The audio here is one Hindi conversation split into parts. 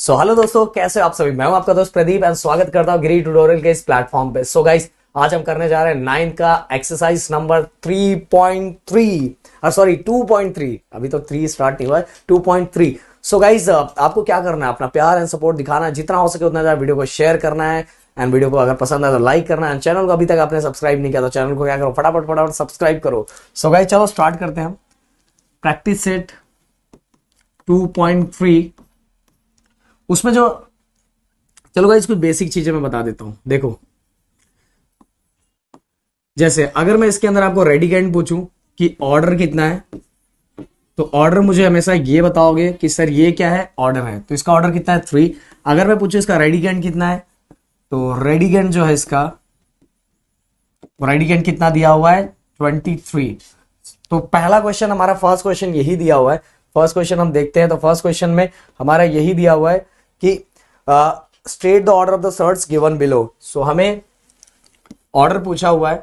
हेलो दोस्तों, कैसे हो आप सभी। मैं हूं आपका दोस्त प्रदीप एंड स्वागत करता हूं गिरी ट्यूटोरियल के इस प्लेटफॉर्म पे। गाइस, आज हम करने जा रहे हैं 9 का एक्सरसाइज नंबर 3.3 सॉरी 2.3। अभी तो 3 स्टार्ट नहीं हुआ है, 2.3। गाइस, आपको क्या करना है, अपना प्यार एंड सपोर्ट दिखाना है, जितना हो सके उतना ज्यादा वीडियो को शेयर करना है एंड वीडियो को अगर पसंद है तो लाइक करना है। चैनल को अभी तक आपने सब्सक्राइब नहीं किया तो चैनल को क्या करो, फटाफट फटाफट सब्सक्राइब करो। गाइस, चलो स्टार्ट करते हैं हम। प्रैक्टिस सेट 2.3 उसमें जो, चलो गाइस कुछ बेसिक चीजें मैं बता देता हूं। देखो, जैसे अगर मैं इसके अंदर आपको रेडिकेंड पूछूं कि ऑर्डर कितना है, तो ऑर्डर मुझे हमेशा ये बताओगे कि सर ये क्या है, ऑर्डर है, तो इसका ऑर्डर कितना है 3। अगर मैं पूछूं इसका रेडिकेंड कितना है, तो रेडिकेंड जो है इसका, रेडिकेंड कितना दिया हुआ है 23। तो पहला क्वेश्चन हमारा, फर्स्ट क्वेश्चन यही दिया हुआ है। फर्स्ट क्वेश्चन हम देखते हैं, तो फर्स्ट क्वेश्चन में हमारा यही दिया हुआ है कि state the order of the surds given below. So हमें ऑर्डर पूछा हुआ है,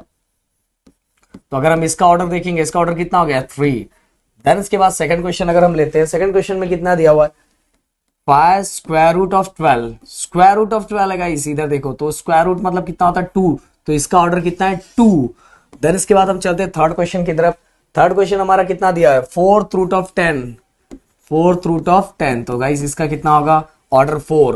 तो अगर हम इसका ऑर्डर देखेंगे, इसका ऑर्डर कितना हो गया 3। देन इसके बाद सेकंड क्वेश्चन अगर हम लेते हैं, सेकंड क्वेश्चन में कितना दिया हुआ है 5 square root of 12। Square root of 12 है गाइस, इधर देखो, तो स्क्वायर रूट मतलब कितना होता है 2, तो इसका ऑर्डर कितना है 2। देन इसके बाद हम चलते हैं थर्ड क्वेश्चन की तरफ। थर्ड क्वेश्चन हमारा कितना दिया है 4th root of 10। 4th root of 10, तो गाइस इसका कितना होगा ऑर्डर 4।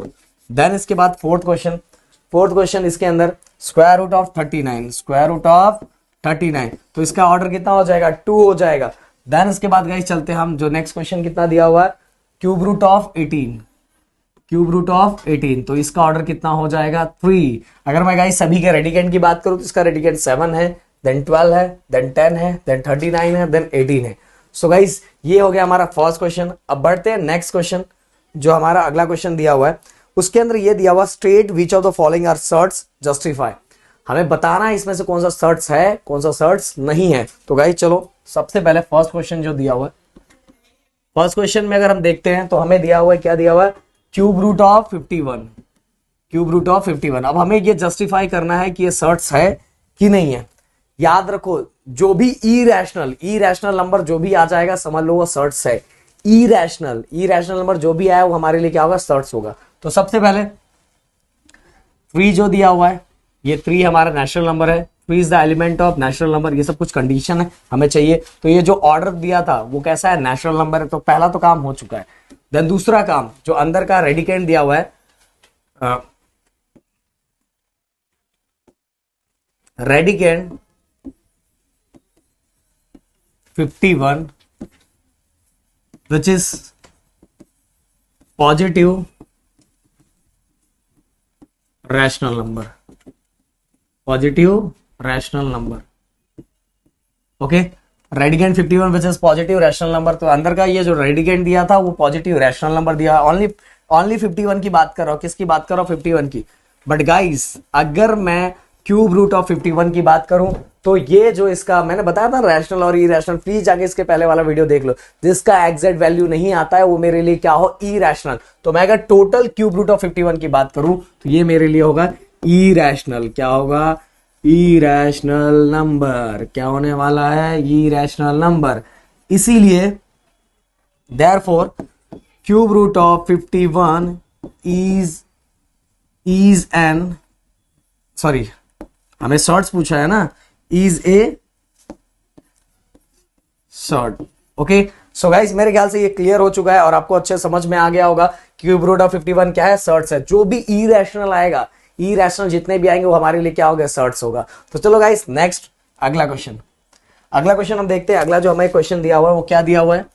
देन इसके बाद फोर्थ क्वेश्चन इसके अंदर square root of 39। Square root of 39, तो इसका ऑर्डर कितना हो जाएगा 2 हो जाएगा। देन इसके बाद गाइस चलते हैं हम, जो नेक्स्ट क्वेश्चन कितना दिया हुआ है cube root of 18। Cube root of 18, तो इसका ऑर्डर कितना हो जाएगा 3। अगर मैं गाइस सभी के रेडिकेंड की बात करूं तो इसका रेडिकेंड 7 है, देन 12 है, देन 10 है, देन 39 है, देन 18 है। गाइस ये हो गया हमारा फर्स्ट क्वेश्चन। अब बढ़ते हैं नेक्स्ट क्वेश्चन, जो हमारा अगला क्वेश्चन दिया हुआ है, उसके अंदर ये दिया हुआ state which of the following are surds justify. हमें बताना है इसमें से कौन सा सर्ट्स है, कौन सा सर्ट्स नहीं है। तो गाइस चलो सबसे पहले फर्स्ट क्वेश्चन जो दिया हुआ है, फर्स्ट क्वेश्चन में अगर हम देखते हैं तो हमें दिया हुआ है, क्या दिया हुआ है cube root of 51। Cube root of 51। अब हमें ये जस्टिफाई करना है कि ये सर्ट्स है कि नहीं है। याद रखो, जो भी इरेशनल नंबर जो भी आ जाएगा समझ लो वो सर्ट्स है। इरेशनल नंबर जो भी आया वो हमारे लिए क्या होगा, सर्ट्स होगा। तो सबसे पहले 3 जो दिया हुआ है, ये 3 हमारा नेचुरल नंबर है। 3 is the element of natural number. ये सब कुछ कंडीशन है हमें चाहिए। तो ये जो ऑर्डर दिया था वो कैसा है, नेचुरल नंबर है। तो पहला तो काम हो चुका है। देन दूसरा काम, जो अंदर का रेडिकेंड दिया हुआ है, radicand 51 which is positive rational number। Okay, radicand 51 which is positive rational number. तो अंदर का ये जो रेडिकेंड दिया था वो पॉजिटिव रैशनल नंबर दिया। ओनली 51 की बात कर रहा हूं। किसकी बात कर रहा हूं, 51 की। बट गाइस अगर मैं क्यूब रूट ऑफ 51 की बात करूं तो ये जो इसका मैंने बताया था रैशनल और इरेशनल, प्लीज जाके इसके पहले वाला वीडियो देख लो। जिसका एग्जैक्ट वैल्यू नहीं आता है वो मेरे लिए क्या हो, इरेशनल। तो मैं अगर टोटल क्यूब रूट ऑफ 51 की बात करूं तो ये मेरे लिए होगा इरेशनल। क्या होगा, इरेशनल नंबर। क्या होने वाला है, इरेशनल नंबर। इसीलिए therefore cube root of 51 is an, sorry हमें शॉर्ट्स पूछा है ना, is a surd. Okay, so guys मेरे ख्याल से ये क्लियर हो चुका है और आपको अच्छे समझ में आ गया होगा क्यूब रूट ऑफ 51 क्या है, सर्ट्स है। जो भी इरेशनल आएगा, इरेशनल जितने भी आएंगे वो हमारे लिए क्या होगा, सर्ट्स होगा। तो चलो गाइस नेक्स्ट अगला क्वेश्चन हम देखते हैं। अगला जो हमें क्वेश्चन दिया हुआ है वो क्या दिया हुआ है,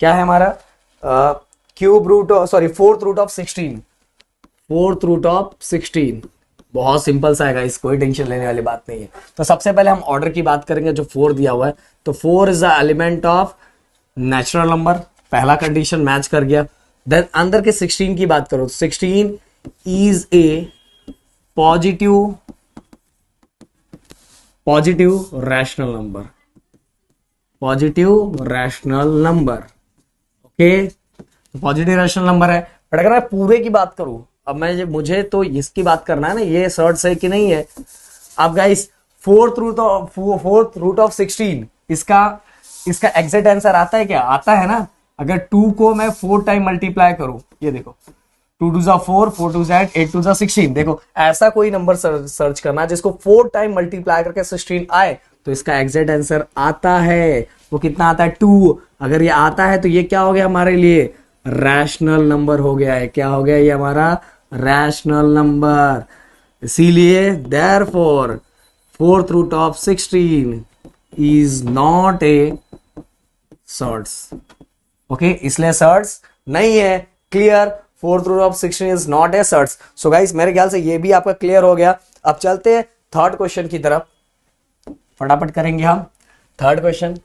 क्या है हमारा cube root sorry 4th root of 16। 4th root of 16 बहुत सिंपल सा है गाइस, कोई टेंशन लेने वाली बात नहीं है। तो सबसे पहले हम ऑर्डर की बात करेंगे। जो 4 दिया हुआ है, तो 4 is the element of natural number. पहला कंडीशन मैच कर गया। देन अंदर के 16 की बात करो, 16 is a positive rational number. Okay, positive rational number है। बट अगर मैं पूरे की बात करूं, अब मुझे तो इसकी बात करना है ना, ये सर्ट्स है कि नहीं है। अब गाइस 4th रूट ऑफ 16 इसका एग्जैक्ट आंसर आता है क्या, आता है ना। अगर 2 को मैं 4 टाइम मल्टीप्लाई करूं, ये देखो 2 2 जा 4, 4 2 जा 8, 8 2 जा 16। देखो ऐसा कोई नंबर सर्च करना जिसको 4 टाइम मल्टीप्लाई करके 16 आए, तो इसका एग्जैक्ट आंसर आता है वो कितना आता है 2। अगर ये आता है तो ये क्या हो गया हमारे लिए रैशनल नंबर हो गया है। क्या हो गया ये हमारा रैशनल नंबर। इसीलिए therefore fourth root of 16 is not a surds. Okay, इसलिए सर्ट्स नहीं है। Clear, fourth root of 16 is not a surds. So guys मेरे ख्याल से ये भी आपका क्लियर हो गया। अब चलते हैं थर्ड क्वेश्चन की तरफ, फटाफट करेंगे हम थर्ड क्वेश्चन।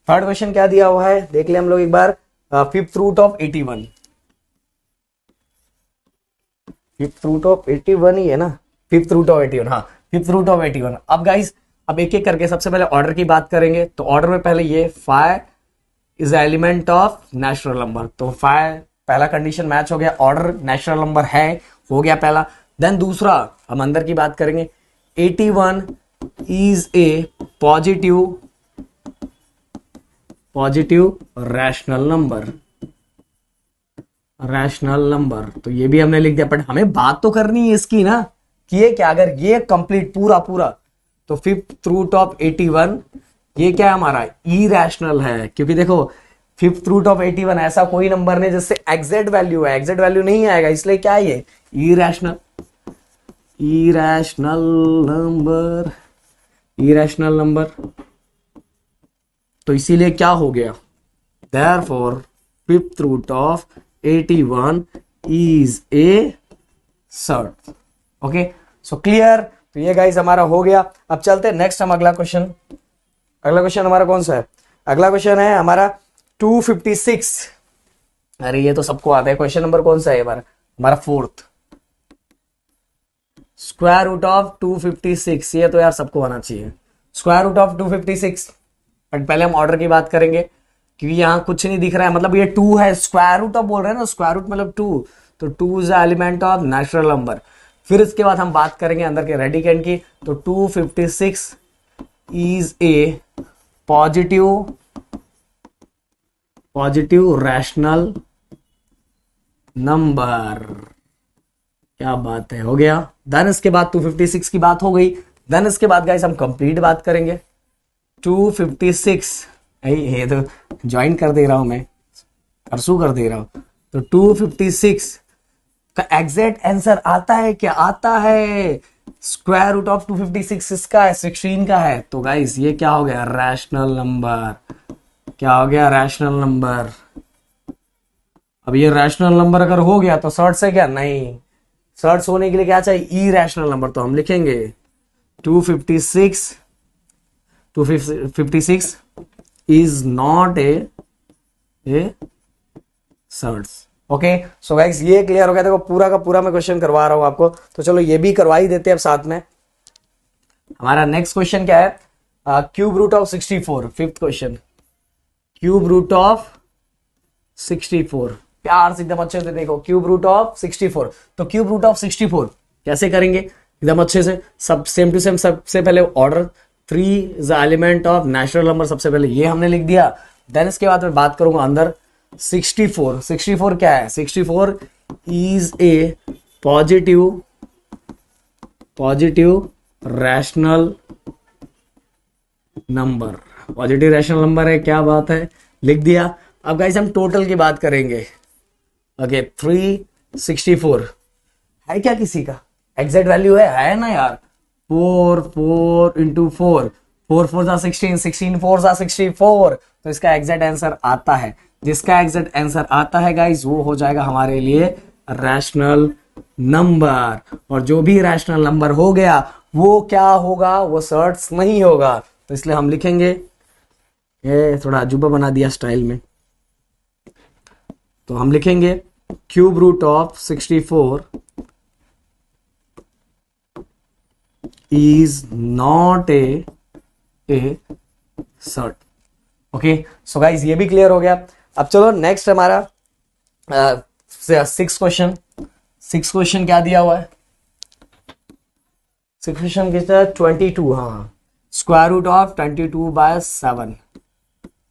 थर्ड क्वेश्चन क्या दिया हुआ है देख ले हम लोग एक बार। Fifth root of 81, fifth root of 81 ही है ना, फिफ्थ रूट ऑफ 81, हाँ फिफ्थ रूट ऑफ 81। अब गाइस अब एक एक करके सबसे पहले ऑर्डर की बात करेंगे। तो ऑर्डर में पहले ये 5 is element of natural number, तो 5 पहला कंडीशन मैच हो गया, ऑर्डर नेचुरल नंबर है, हो गया पहला। देन दूसरा हम अंदर की बात करेंगे, 81 is A positive rational number, rational number. तो ये भी हमने लिख दिया, बट हमें बात तो करनी है इसकी ना कि ये क्या, अगर ये कंप्लीट पूरा पूरा, तो फिफ्थ रूट ऑफ 81 ये क्या है हमारा इरैशनल है। क्योंकि देखो फिफ्थ रूट ऑफ 81 ऐसा कोई नंबर नहीं जिससे एग्जैक्ट वैल्यू है, एग्जैक्ट वैल्यू नहीं आएगा, इसलिए क्या है ये irrational, irrational number, irrational number. तो इसीलिए क्या हो गया, therefore fifth root of 81 is a surd. Okay, so clear. तो ये गाइस हमारा हो गया। अब चलते हैं नेक्स्ट हम अगला क्वेश्चन। अगला क्वेश्चन हमारा कौन सा है, अगला क्वेश्चन है हमारा 256। अरे ये तो सबको आता है। क्वेश्चन नंबर कौन सा है हमारा फोर्थ, स्क्वायर रूट ऑफ 256। ये तो यार सबको आना चाहिए, स्क्वायर रूट ऑफ 256। बट पहले हम ऑर्डर की बात करेंगे क्योंकि यहाँ कुछ नहीं दिख रहा है, मतलब ये 2 है, स्क्वायर रूट ऑफ बोल रहे हैं ना, स्क्वायर रूट मतलब 2, तो 2 is element of natural number. फिर इसके बाद हम बात करेंगे अंदर के रेडिकेंड की। तो 256 is a positive rational number. क्या बात है, हो गया। देन इसके बाद 256 की बात हो गई। देन इसके बाद गाइस हम कंप्लीट बात करेंगे 256। ये तो ज्वाइन कर दे रहा हूं मैं, परसू कर दे रहा हूं। तो 256 का एग्जैक्ट आंसर आता है, क्या आता है, स्क्वायर रूट ऑफ 256 इसका है, 16 का है। तो गाइस ये क्या हो गया रैशनल नंबर, क्या हो गया रैशनल नंबर। अब ये रैशनल नंबर अगर हो गया तो सर्ट्स है क्या, नहीं, सर्ट्स होने के लिए क्या चाहिए इरैशनल नंबर। तो हम लिखेंगे 256 is not a surds. Okay, so guys ये क्लियर हो गया। देखो पूरा का पूरा मैं क्वेश्चन करवा रहा हूं आपको, तो चलो ये भी करवा ही देते हैं अब साथ में। हमारा नेक्स्ट क्वेश्चन क्या है, cube root of 64, fifth question, cube root of 64। प्यार से एकदम अच्छे से देखो, क्यूब रूट ऑफ 64। तो क्यूब रूट ऑफ 64 कैसे करेंगे एकदम अच्छे से, सब सेम टू सेम। सबसे पहले order 3 is element of natural number, सबसे पहले ये हमने लिख दिया। देन इसके बाद मैं बात करूंगा अंदर 64। 64 क्या है, 64 is a positive rational number, positive rational number है, क्या बात है, लिख दिया। अब गाइस हम टोटल की बात करेंगे। ओके, 364 है क्या किसी का एग्जैक्ट वैल्यू है ना यार, 4 इंटू 4, 4 4 जा 16, 16 4 जा 64। तो इसका एग्जैक्ट आंसर आता है, जिसका एग्जैक्ट आंसर आता है गाइस वो हो जाएगा हमारे लिए रैशनल नंबर। और जो भी रैशनल नंबर हो गया वो क्या होगा, वो सर्ट्स नहीं होगा। तो इसलिए हम लिखेंगे, ये थोड़ा अजूबा बना दिया स्टाइल में, तो हम लिखेंगे cube root of 64 is not a surd. Okay, so guys ये भी क्लियर हो गया। अब चलो नेक्स्ट हमारा 6 क्वेश्चन। 6 क्वेश्चन क्या दिया हुआ है, 6 क्वेश्चन कितना है 22। हाँ, स्क्वायर रूट ऑफ 22/7।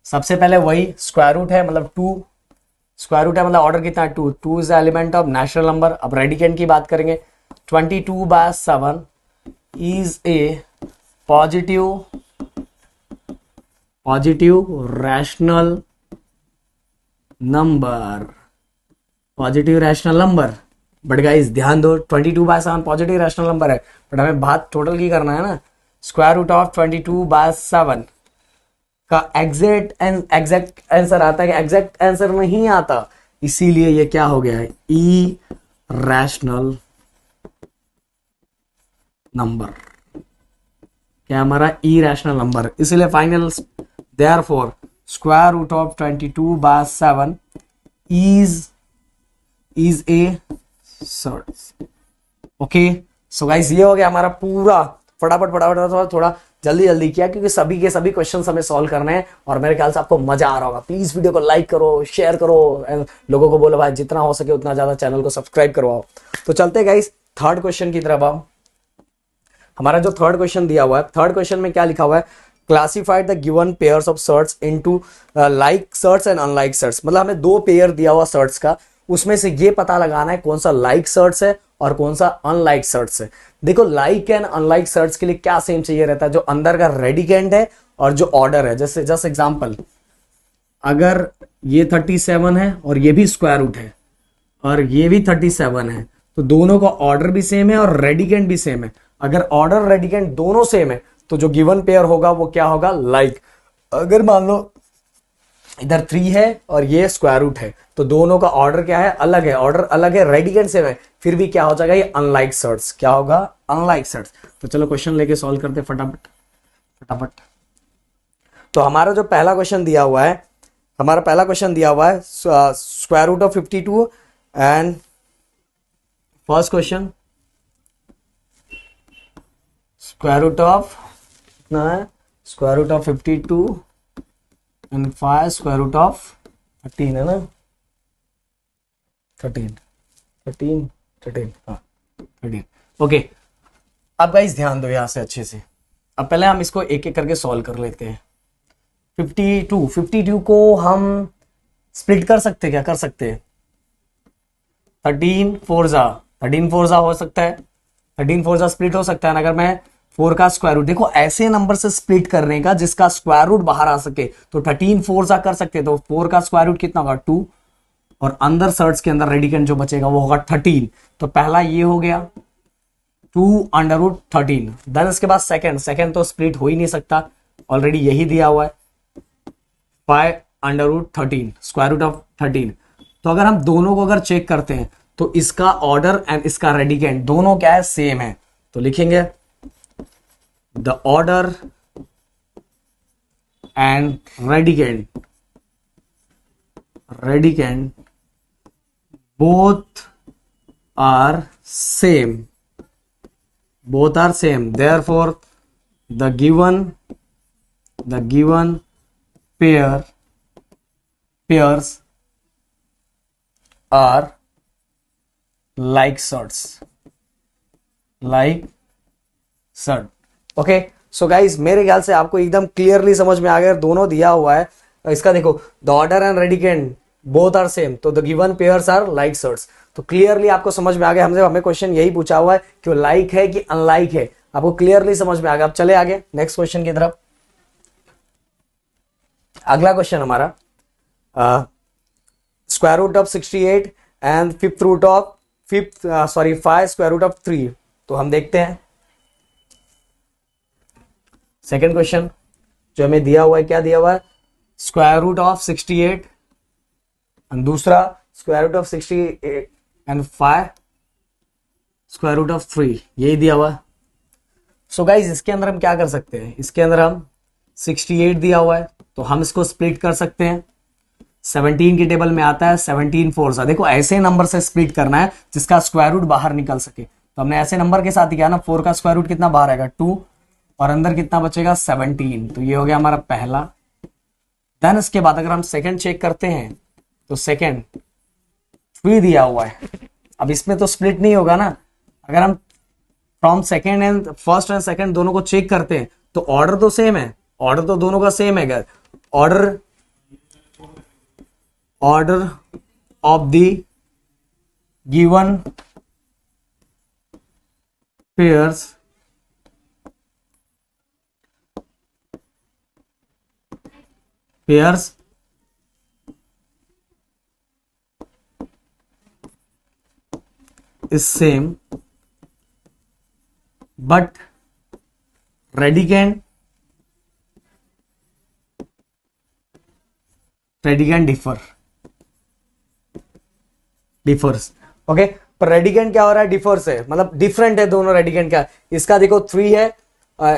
सबसे पहले वही स्क्वायर रूट है, मतलब 2 स्क्वायर रूट है मतलब ऑर्डर कितना है 2, 2 is the element of natural number. अब रेडिकेंड की बात करेंगे, 22/7 is A positive rational number, positive rational number. But guys ध्यान दो 22/7 पॉजिटिव रैशनल नंबर है, बट हमें बात टोटल की करना है ना। स्क्वायर रूट ऑफ 22/7 का एग्जैक्ट आंसर आता है कि एग्जैक्ट आंसर नहीं आता, इसीलिए ये क्या हो गया है ई रैशनल नंबर। क्या हमारा ई रैशनल नंबर, इसीलिए final therefore square root of 22/7 is a surd. Okay so guys ये हो गया हमारा पूरा। फटाफट थोड़ा जल्दी किया क्योंकि सभी के सभी क्वेश्चंस हमें सॉल्व करने हैं और मेरे ख्याल से आपको मजा आ रहा होगा। प्लीज वीडियो को लाइक करो, शेयर करो, लोगों को बोलो भाई जितना हो सके उतना ज्यादा चैनल को सब्सक्राइब करवाओ। तो चलते हैं गाइस थर्ड क्वेश्चन की तरफ। आप हमारा जो थर्ड क्वेश्चन दिया हुआ है, थर्ड क्वेश्चन में क्या लिखा हुआ है, classified the given pairs of surds into like surds and unlike surds. मतलब हमें दो पेयर दिया हुआ सर्ट्स का, उसमें से ये पता लगाना है कौन सा लाइक सर्ट्स है और कौन सा अनलाइक सर्ट्स है। देखो लाइक एंड अनलाइक सर्ट्स के लिए क्या सेम चाहिए रहता है, जो अंदर का रेडिकेंड है और जो ऑर्डर है। जैसे जस्ट एग्जांपल, अगर ये 37 है और ये भी स्क्वायर रूट है और ये भी 37 है, तो दोनों का ऑर्डर भी सेम है और रेडिकेंड भी सेम है। अगर ऑर्डर रेडिकेंड दोनों सेम है तो जो गिवन पेयर होगा वो क्या होगा, लाइक। अगर मान लो इधर 3 है और ये स्क्वायर रूट है, तो दोनों का ऑर्डर क्या है, अलग है, ऑर्डर अलग है, रेडिकेंड सेम है, फिर भी क्या हो जाएगा, ये अनलाइक सर्ट्स। क्या होगा, अनलाइक सर्ट्स। तो चलो क्वेश्चन लेके सॉल्व करते फटाफट। तो हमारा जो पहला क्वेश्चन दिया हुआ है, square root of 52 and first question square root of कितना है, square root of 52 and 5 square root of 13 है ना, 13 हाँ 13। ओके अब गाइस ध्यान दो यहां से अच्छे से। अब पहले हम इसको एक एक करके सॉल्व कर लेते हैं। 52 को हम स्प्लिट कर सकते हैं, क्या कर सकते हैं, 13 4 जा हो सकता है, 13 4 जा स्प्लिट हो सकता है। अगर मैं 4 का स्क्वायर रूट, देखो ऐसे नंबर से स्प्लिट करने का जिसका स्क्वायर रूट बाहर आ सके, तो 13 4 जा कर सकते हैं। तो 4 का स्क्वायर रूट कितना होगा 2, और अंदर सर्ट्स के अंदर रेडिकेंड जो बचेगा वो होगा 13। तो पहला ये हो गया 2√13। देन इसके बाद सेकंड तो स्प्लिट हो ही नहीं सकता, ऑलरेडी यही दिया हुआ है 5√13 स्क्वायर रूट ऑफ 13। तो अगर हम दोनों को अगर चेक करते हैं तो इसका ऑर्डर एंड इसका रेडिकेंड दोनों क्या है, सेम है। तो लिखेंगे the order and radicand both are same, therefore the given pairs are like sorts, okay. So guys मेरे ख्याल से आपको एकदम क्लियरली समझ में आ गया, दोनों दिया हुआ है। इसका देखो the order and radicand both are same, तो the given pairs are like surds. तो क्लियरली आपको समझ में आ गया, हमें क्वेश्चन यही पूछा हुआ है कि वो लाइक है कि अनलाइक है, आपको क्लियरली समझ में आ गया। अब चले आगे नेक्स्ट क्वेश्चन की तरफ। अगला क्वेश्चन हमारा square root of 68 and 5 square root of 3। तो हम देखते हैं सेकेंड क्वेश्चन जो हमें दिया हुआ है, क्या दिया हुआ है, स्क्वायर रूट ऑफ 68 एंड दूसरा square root of 68 and 5 square root of 3, यही दिया हुआ है। सो गाइज इसके अंदर हम क्या कर सकते हैं, इसके अंदर हम 68 दिया हुआ है तो हम इसको स्प्लिट कर सकते हैं। 17 की टेबल में आता है 17 4 देखो ऐसे नंबर से स्प्लिट करना है जिसका स्क्वायर रूट बाहर निकल सके। तो हमने ऐसे नंबर के साथ ही किया ना, 4 का स्क्वायर रूट कितना बाहर आएगा 2 और अंदर कितना बचेगा 17। तो ये हो गया हमारा पहला। देन इसके बाद अगर हम सेकंड चेक करते हैं तो सेकंड 3 दिया हुआ है। अब इसमें तो स्प्लिट नहीं होगा ना, अगर हम from second and first and second दोनों को चेक करते हैं तो ऑर्डर तो सेम है, ऑर्डर तो दोनों का सेम है। Order of the given pairs is same, but radicand differs. Okay, पर रेडिकेंड क्या हो रहा है, डिफर्स है, मतलब डिफरेंट है दोनों रेडिकेंड का। इसका देखो 3 है,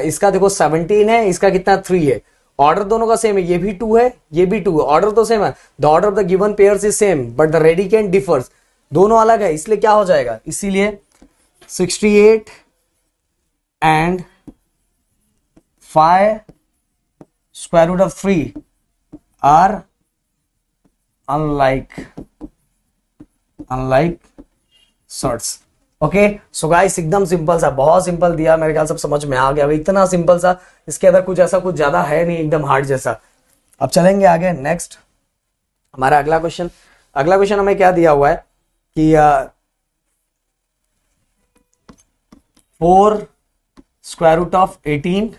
इसका देखो 17 है, इसका कितना 3 है। ऑर्डर दोनों का सेम है, ये भी 2 है, ये भी 2 है, ऑर्डर तो सेम है। The order of the given pairs is same but the radicand differs, दोनों अलग है, इसलिए क्या हो जाएगा, इसीलिए 68 and 5 square root of 3 are unlike sorts. Okay, so guys एकदम सिंपल सा, बहुत सिंपल दिया, मेरे ख्याल सब समझ में आ गया भाई, इतना सिंपल सा, इसके अंदर कुछ ऐसा कुछ ज्यादा है नहीं, एकदम हार्ड जैसा। अब चलेंगे आगे, नेक्स्ट हमारा अगला क्वेश्चन हमें क्या दिया हुआ है कि 4 स्क्वायर रूट ऑफ 18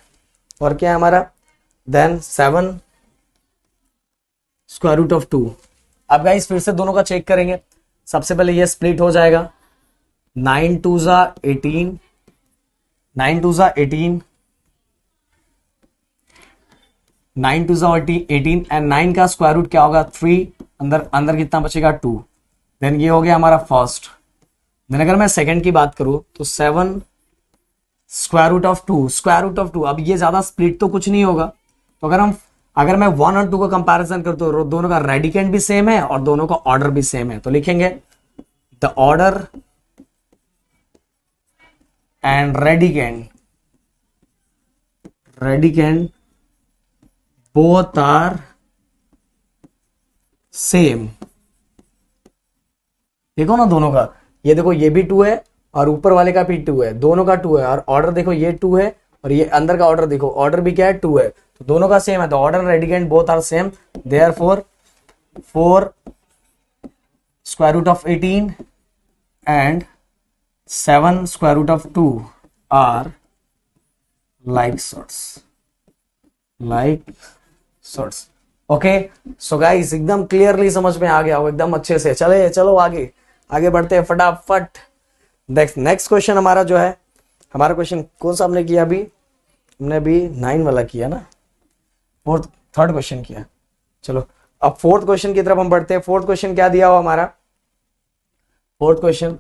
और क्या है हमारा, देन 7 स्क्वायर रूट ऑफ 2। अब गाइस फिर से दोनों का चेक करेंगे। सबसे पहले ये स्प्लिट हो जाएगा, 9 2 ज़ा 18, 9 2 ज़ा 18, 9 2 ज़ा 18 एंड 9 का स्क्वायर रूट क्या होगा 3, अंदर कितना बचेगा 2। देन ये हो गया हमारा फर्स्ट। देन अगर मैं सेकंड की बात करूं तो 7 स्क्वायर रूट ऑफ 2। अब ये ज्यादा स्प्लिट तो कुछ नहीं होगा, तो अगर मैं 1 और 2 का कंपैरिजन करूं तो दोनों का रेडिकेंड भी सेम है और दोनों का ऑर्डर भी सेम है, तो लिखेंगे the order and radicand both are same. देखो ना दोनों का, ये देखो ये भी 2 है और ऊपर वाले का भी 2 है, दोनों का 2 है, और ऑर्डर देखो ये 2 है और ये अंदर का ऑर्डर देखो, ऑर्डर भी क्या है 2 है, तो दोनों का सेम है, तो order radicand both are same, therefore 4 square root of 18 and 7 square root of 2 are like sorts। Okay, so guys एकदम क्लियरली समझ में आ गया हो, एकदम अच्छे से। चलो आगे बढ़ते हैं फटाफट। नेक्स्ट क्वेश्चन हमारा जो है, हमारा क्वेश्चन कौन सा हमने किया अभी, हमने अभी 9 वाला किया ना, थर्ड क्वेश्चन किया। चलो अब फोर्थ क्वेश्चन की तरफ हम बढ़ते हैं। फोर्थ क्वेश्चन क्या दिया हुआ हमारा, फोर्थ क्वेश्चन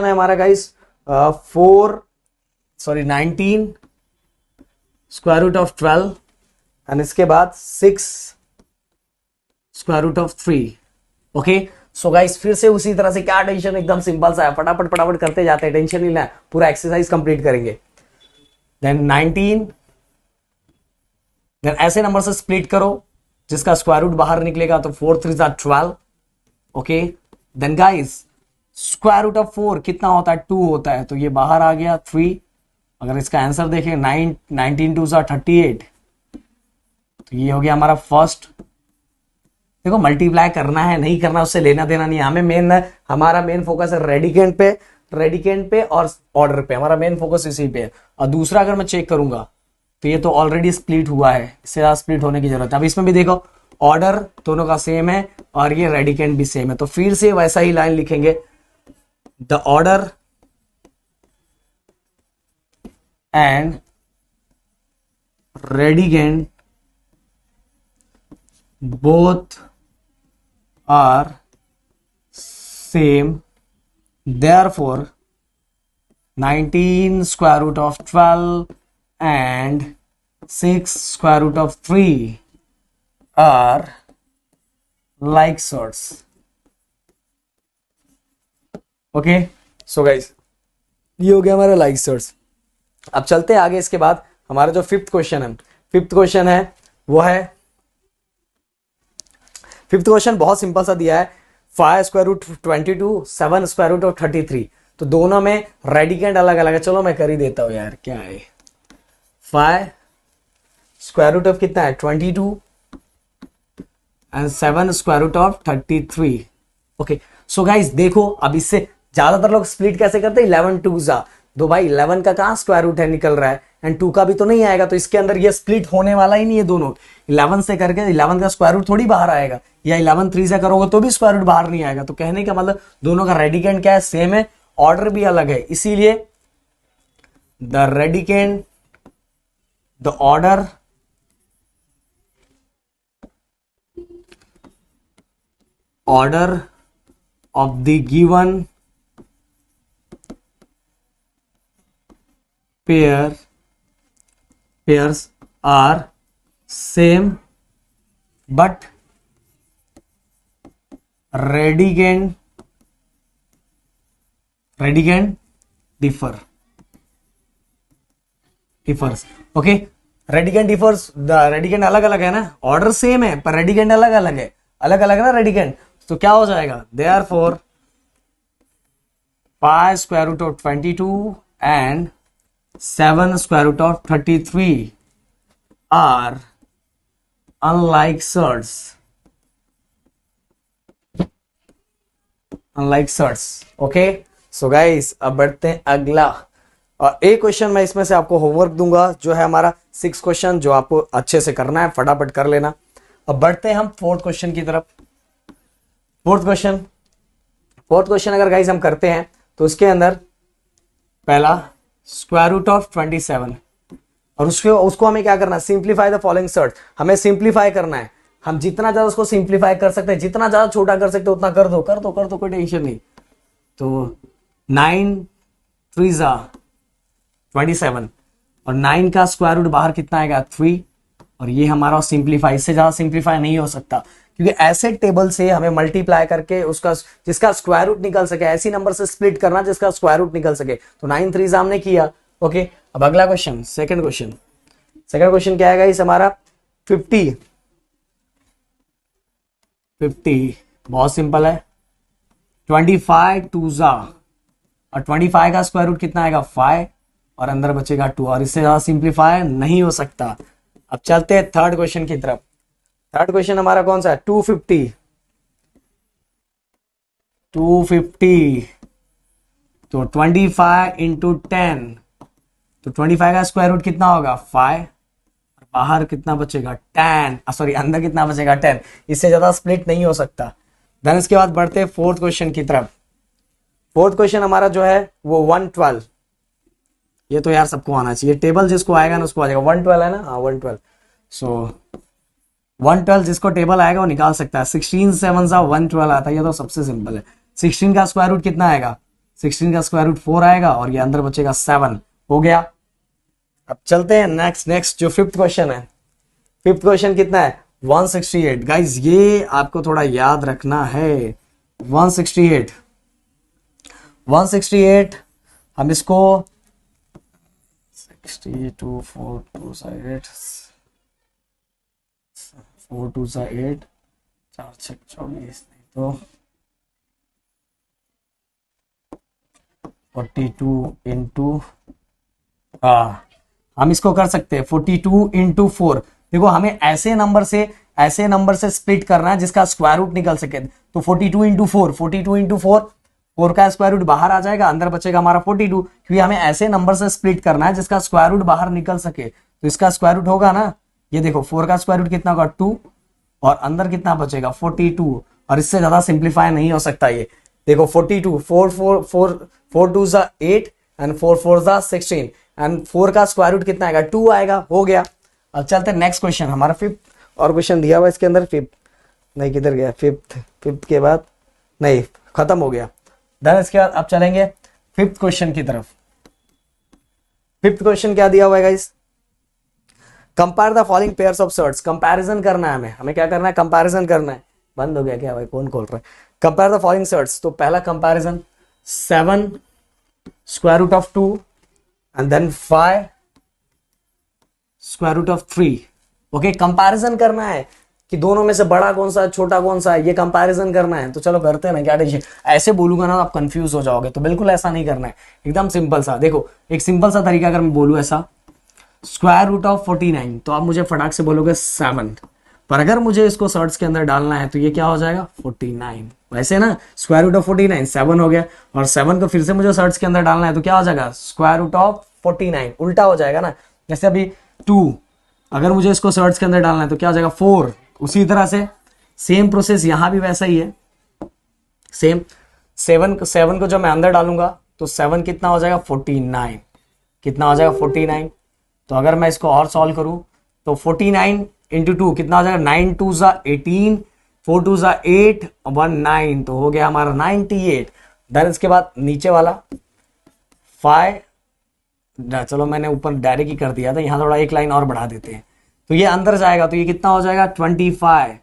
है हमारा guys 19 square root of 12 and इसके बाद 6 square root of 3। Okay, so guys फिर से उसी तरह से, क्या टेंशन, एकदम सिंपल सा है, फटाफट करते जाते हैं, टेंशन नहीं लेना, पूरा एक्सरसाइज कंप्लीट करेंगे। देन 19, देन ऐसे नंबर से स्प्लिट करो जिसका स्क्वायर रूट बाहर निकलेगा, तो 4 3 ज़ा 12। Okay, then guys square root of 4 कितना होता है, 2 होता है, तो ये बाहर आ गया 3। अगर इसका आंसर देखें 19 2 ज़ा 38, तो ये हो गया हमारा फर्स्ट। देखो मल्टीप्लाई करना है नहीं करना उससे लेना देना नहीं, हमारा मेन फोकस है रेडिकेंड पे और ऑर्डर पे, हमारा मेन फोकस इसी पे है। और दूसरा अगर मैं चेक करूंगा तो ये तो ऑलरेडी स्प्लिट हुआ है, इससे ज्यादा स्प्लिट होने की जरूरत है। अब इसमें भी देखो ऑर्डर दोनों का सेम है और ये रेडिकेंड भी सेम है, तो फिर से वैसा ही लाइन लिखेंगे, the order and radicand both are same, therefore 19 square root of 12 and 6 square root of 3 are like sorts। Okay, so guys ये हो गया हमारा like sorts। अब चलते हैं आगे। इसके बाद हमारा जो फिफ्थ क्वेश्चन है वो है, फिफ्थ क्वेश्चन बहुत सिंपल सा दिया है, 5 square root 22 7 square root of 33, तो दोनों में रेडिकेंड अलग अलग है। चलो मैं कर ही देता हूं यार, क्या है 5 स्क्वायर रूट ऑफ कितना है 22 and 7 square root of 33। Okay, so guys देखो, अब इससे ज्यादातर लोग स्प्लिट कैसे करते हैं, 11 टू जा, दो भाई 11 का कहां स्क्वायर रूट है निकल रहा है, एंड 2 का भी तो नहीं आएगा, तो इसके अंदर ये स्प्लिट होने वाला ही नहीं है दोनों। 11 से करके 11 का स्क्वायर रूट थोड़ी बाहर आएगा, या 11 3 से करोगे तो भी स्क्वायर रूट बाहर नहीं आएगा। तो कहने का मतलब दोनों का रेडिकेंड क्या है, सेम है, ऑर्डर भी अलग है, इसीलिए the radicand, the order of the given pairs are same but radicand differs। Okay, radicand differs, radicand अलग अलग है ना, ऑर्डर सेम है पर रेडिकेंड अलग अलग है, अलग अलग ना रेडिकेंड। तो क्या हो जाएगा, therefore pi square root of 22 and 7 square root of 33 are unlike surds, unlike surds. Okay, so guys अब बढ़ते हैं अगला, और एक क्वेश्चन मैं इसमें से आपको होमवर्क दूंगा जो है हमारा 6 क्वेश्चन, जो आपको अच्छे से करना है, फटाफट कर लेना। अब बढ़ते हैं हम 4th क्वेश्चन की तरफ। 4th क्वेश्चन अगर गाइस हम करते हैं तो उसके अंदर पहला स्क्वायर रूट ऑफ 27, और उसको हमें क्या करना है, सिंप्लीफाई द फॉलोइंग सर्ट, हमें सिंप्लीफाई करना है। हम जितना ज्यादा उसको सिंप्लीफाई कर सकते हैं, जितना ज्यादा छोटा कर सकते हैं उतना कर दो, कोई टेंशन नहीं। तो 9 3 27, और 9 का स्क्वायर रूट बाहर कितना आएगा, 3, और ये हमारा सिंप्लीफाई, इससे ज्यादा सिंप्लीफाई नहीं हो सकता, क्योंकि ऐसे टेबल से हमें मल्टीप्लाई करके उसका जिसका स्क्वायर रूट निकल सके, ऐसी नंबर से स्प्लिट करना जिसका स्क्वायर रूट निकल सके। तो 9 3 हमने किया। ओके, अब अगला क्वेश्चन, सेकंड क्वेश्चन क्या आएगा इस हमारा 50। बहुत सिंपल है, 25 2 और 25 का स्क्वायर रूट कितना आएगा, 5, और अंदर बचेगा 2, और इससे ज्यादा सिंप्लीफाई नहीं हो सकता। अब चलते हैं 3rd क्वेश्चन की तरफ। 3rd क्वेश्चन हमारा कौन सा है, 250। तो 25 इंटू 10, तो 25 का स्क्वायर रूट कितना होगा, 5, बाहर कितना बचेगा, 10, सॉरी अंदर कितना बचेगा, 10, इससे ज्यादा स्प्लिट नहीं हो सकता। देन इसके बाद बढ़ते हैं 4th क्वेश्चन की तरफ। 4th क्वेश्चन हमारा जो है वो 112, ये तो यार सबको आना चाहिए, टेबल जिसको आएगा ना उसको आ जाएगा, 112 है ना, हाँ 112। सो 112 जिसको टेबल आएगा वो निकाल सकता है, 16 7 112 आता है, ये तो सबसे सिंपल है। 16 का स्क्वायर रूट कितना आएगा, 16 का स्क्वायर रूट 4 आएगा, और ये अंदर बचेगा 7, हो गया। अब चलते हैं नेक्स्ट जो 5th क्वेश्चन है। 5th क्वेश्चन कितना है, 168। गाइज ये आपको थोड़ा याद रखना है, 168 हम इसको 62 4 2 8 4 2 8 4 6 24, नहीं तो 42 इंटू, हम इसको कर सकते हैं 42 इंटू 4। देखो हमें ऐसे नंबर से स्प्लिट करना है जिसका स्क्वायर रूट निकल सके। तो 42 इंटू 4, 4 का स्क्वायर रूट बाहर आ जाएगा, अंदर बचेगा हमारा 42, क्योंकि हमें ऐसे नंबर से स्प्लिट करना है जिसका स्क्वायर रूट बाहर निकल सके। तो इसका स्क्वायर रूट होगा ना, ये देखो 4 का स्क्वायर रूट कितना होगा, 2, और अंदर कितना बचेगा 42, और इससे ज्यादा सिंप्लीफाई नहीं हो सकता। ये देखो 42, 4 2 8 एंड 4 4 16, एंड 4 का स्क्वायर रूट कितना आएगा, 2 आएगा, हो गया। अब चलते हैं नेक्स्ट क्वेश्चन, हमारा 5th और क्वेश्चन दिया हुआ इसके अंदर, 5th नहीं, किधर गया 5th के बाद, नहीं खत्म हो गया। देन इसके बाद अब चलेंगे 5th क्वेश्चन की तरफ। 5th क्वेश्चन क्या दिया हुआ है guys, compare the following pairs of surds. Comparison करना है हमें क्या करना है, कंपैरिजन करना है। बंद हो गया क्या भाई, कौन खोल रहा है। कंपेयर द फॉलोइंग सर्ट्स, तो पहला comparison 7 square root of 2 and then 5 square root of 3। Okay, comparison करना है कि दोनों में से बड़ा कौन सा है, छोटा कौन सा है, ये कंपैरिजन करना है। तो चलो करते हैं ना, क्या टेंशन। ऐसे बोलूंगा ना आप कंफ्यूज हो जाओगे, तो बिल्कुल ऐसा नहीं करना है, एकदम सिंपल सा। देखो एक सिंपल सा तरीका अगर मैं बोलूं ऐसा, स्क्वायर रूट ऑफ 49, तो आप मुझे फटाक से बोलोगे 7, पर अगर मुझे इसको सर्च के अंदर डालना है तो ये क्या हो जाएगा 49। वैसे ना स्क्वायर रूट ऑफ 49 7 हो गया, और 7 को फिर से मुझे सर्च के अंदर डालना है तो क्या हो जाएगा स्क्वायर रूट ऑफ 49, उल्टा हो जाएगा ना। जैसे अभी 2, अगर मुझे इसको सर्च के अंदर डालना है तो क्या हो जाएगा 4। उसी तरह से सेम प्रोसेस यहां भी वैसा ही है, सेम 7 को जब मैं अंदर डालूंगा तो 7 कितना हो जाएगा 49, कितना हो जाएगा 49। तो अगर मैं इसको और सॉल्व करूं तो 49 इंटू 2 कितना हो जाएगा 9 2 ज़ा 18, 4 2 ज़ा 8, 1 9, तो हो गया हमारा 98। देन इसके बाद नीचे वाला 5, चलो मैंने ऊपर डायरेक्ट ही कर दिया था, यहां थोड़ा एक लाइन और बढ़ा देते हैं तो ये अंदर जाएगा, तो ये कितना हो जाएगा 25,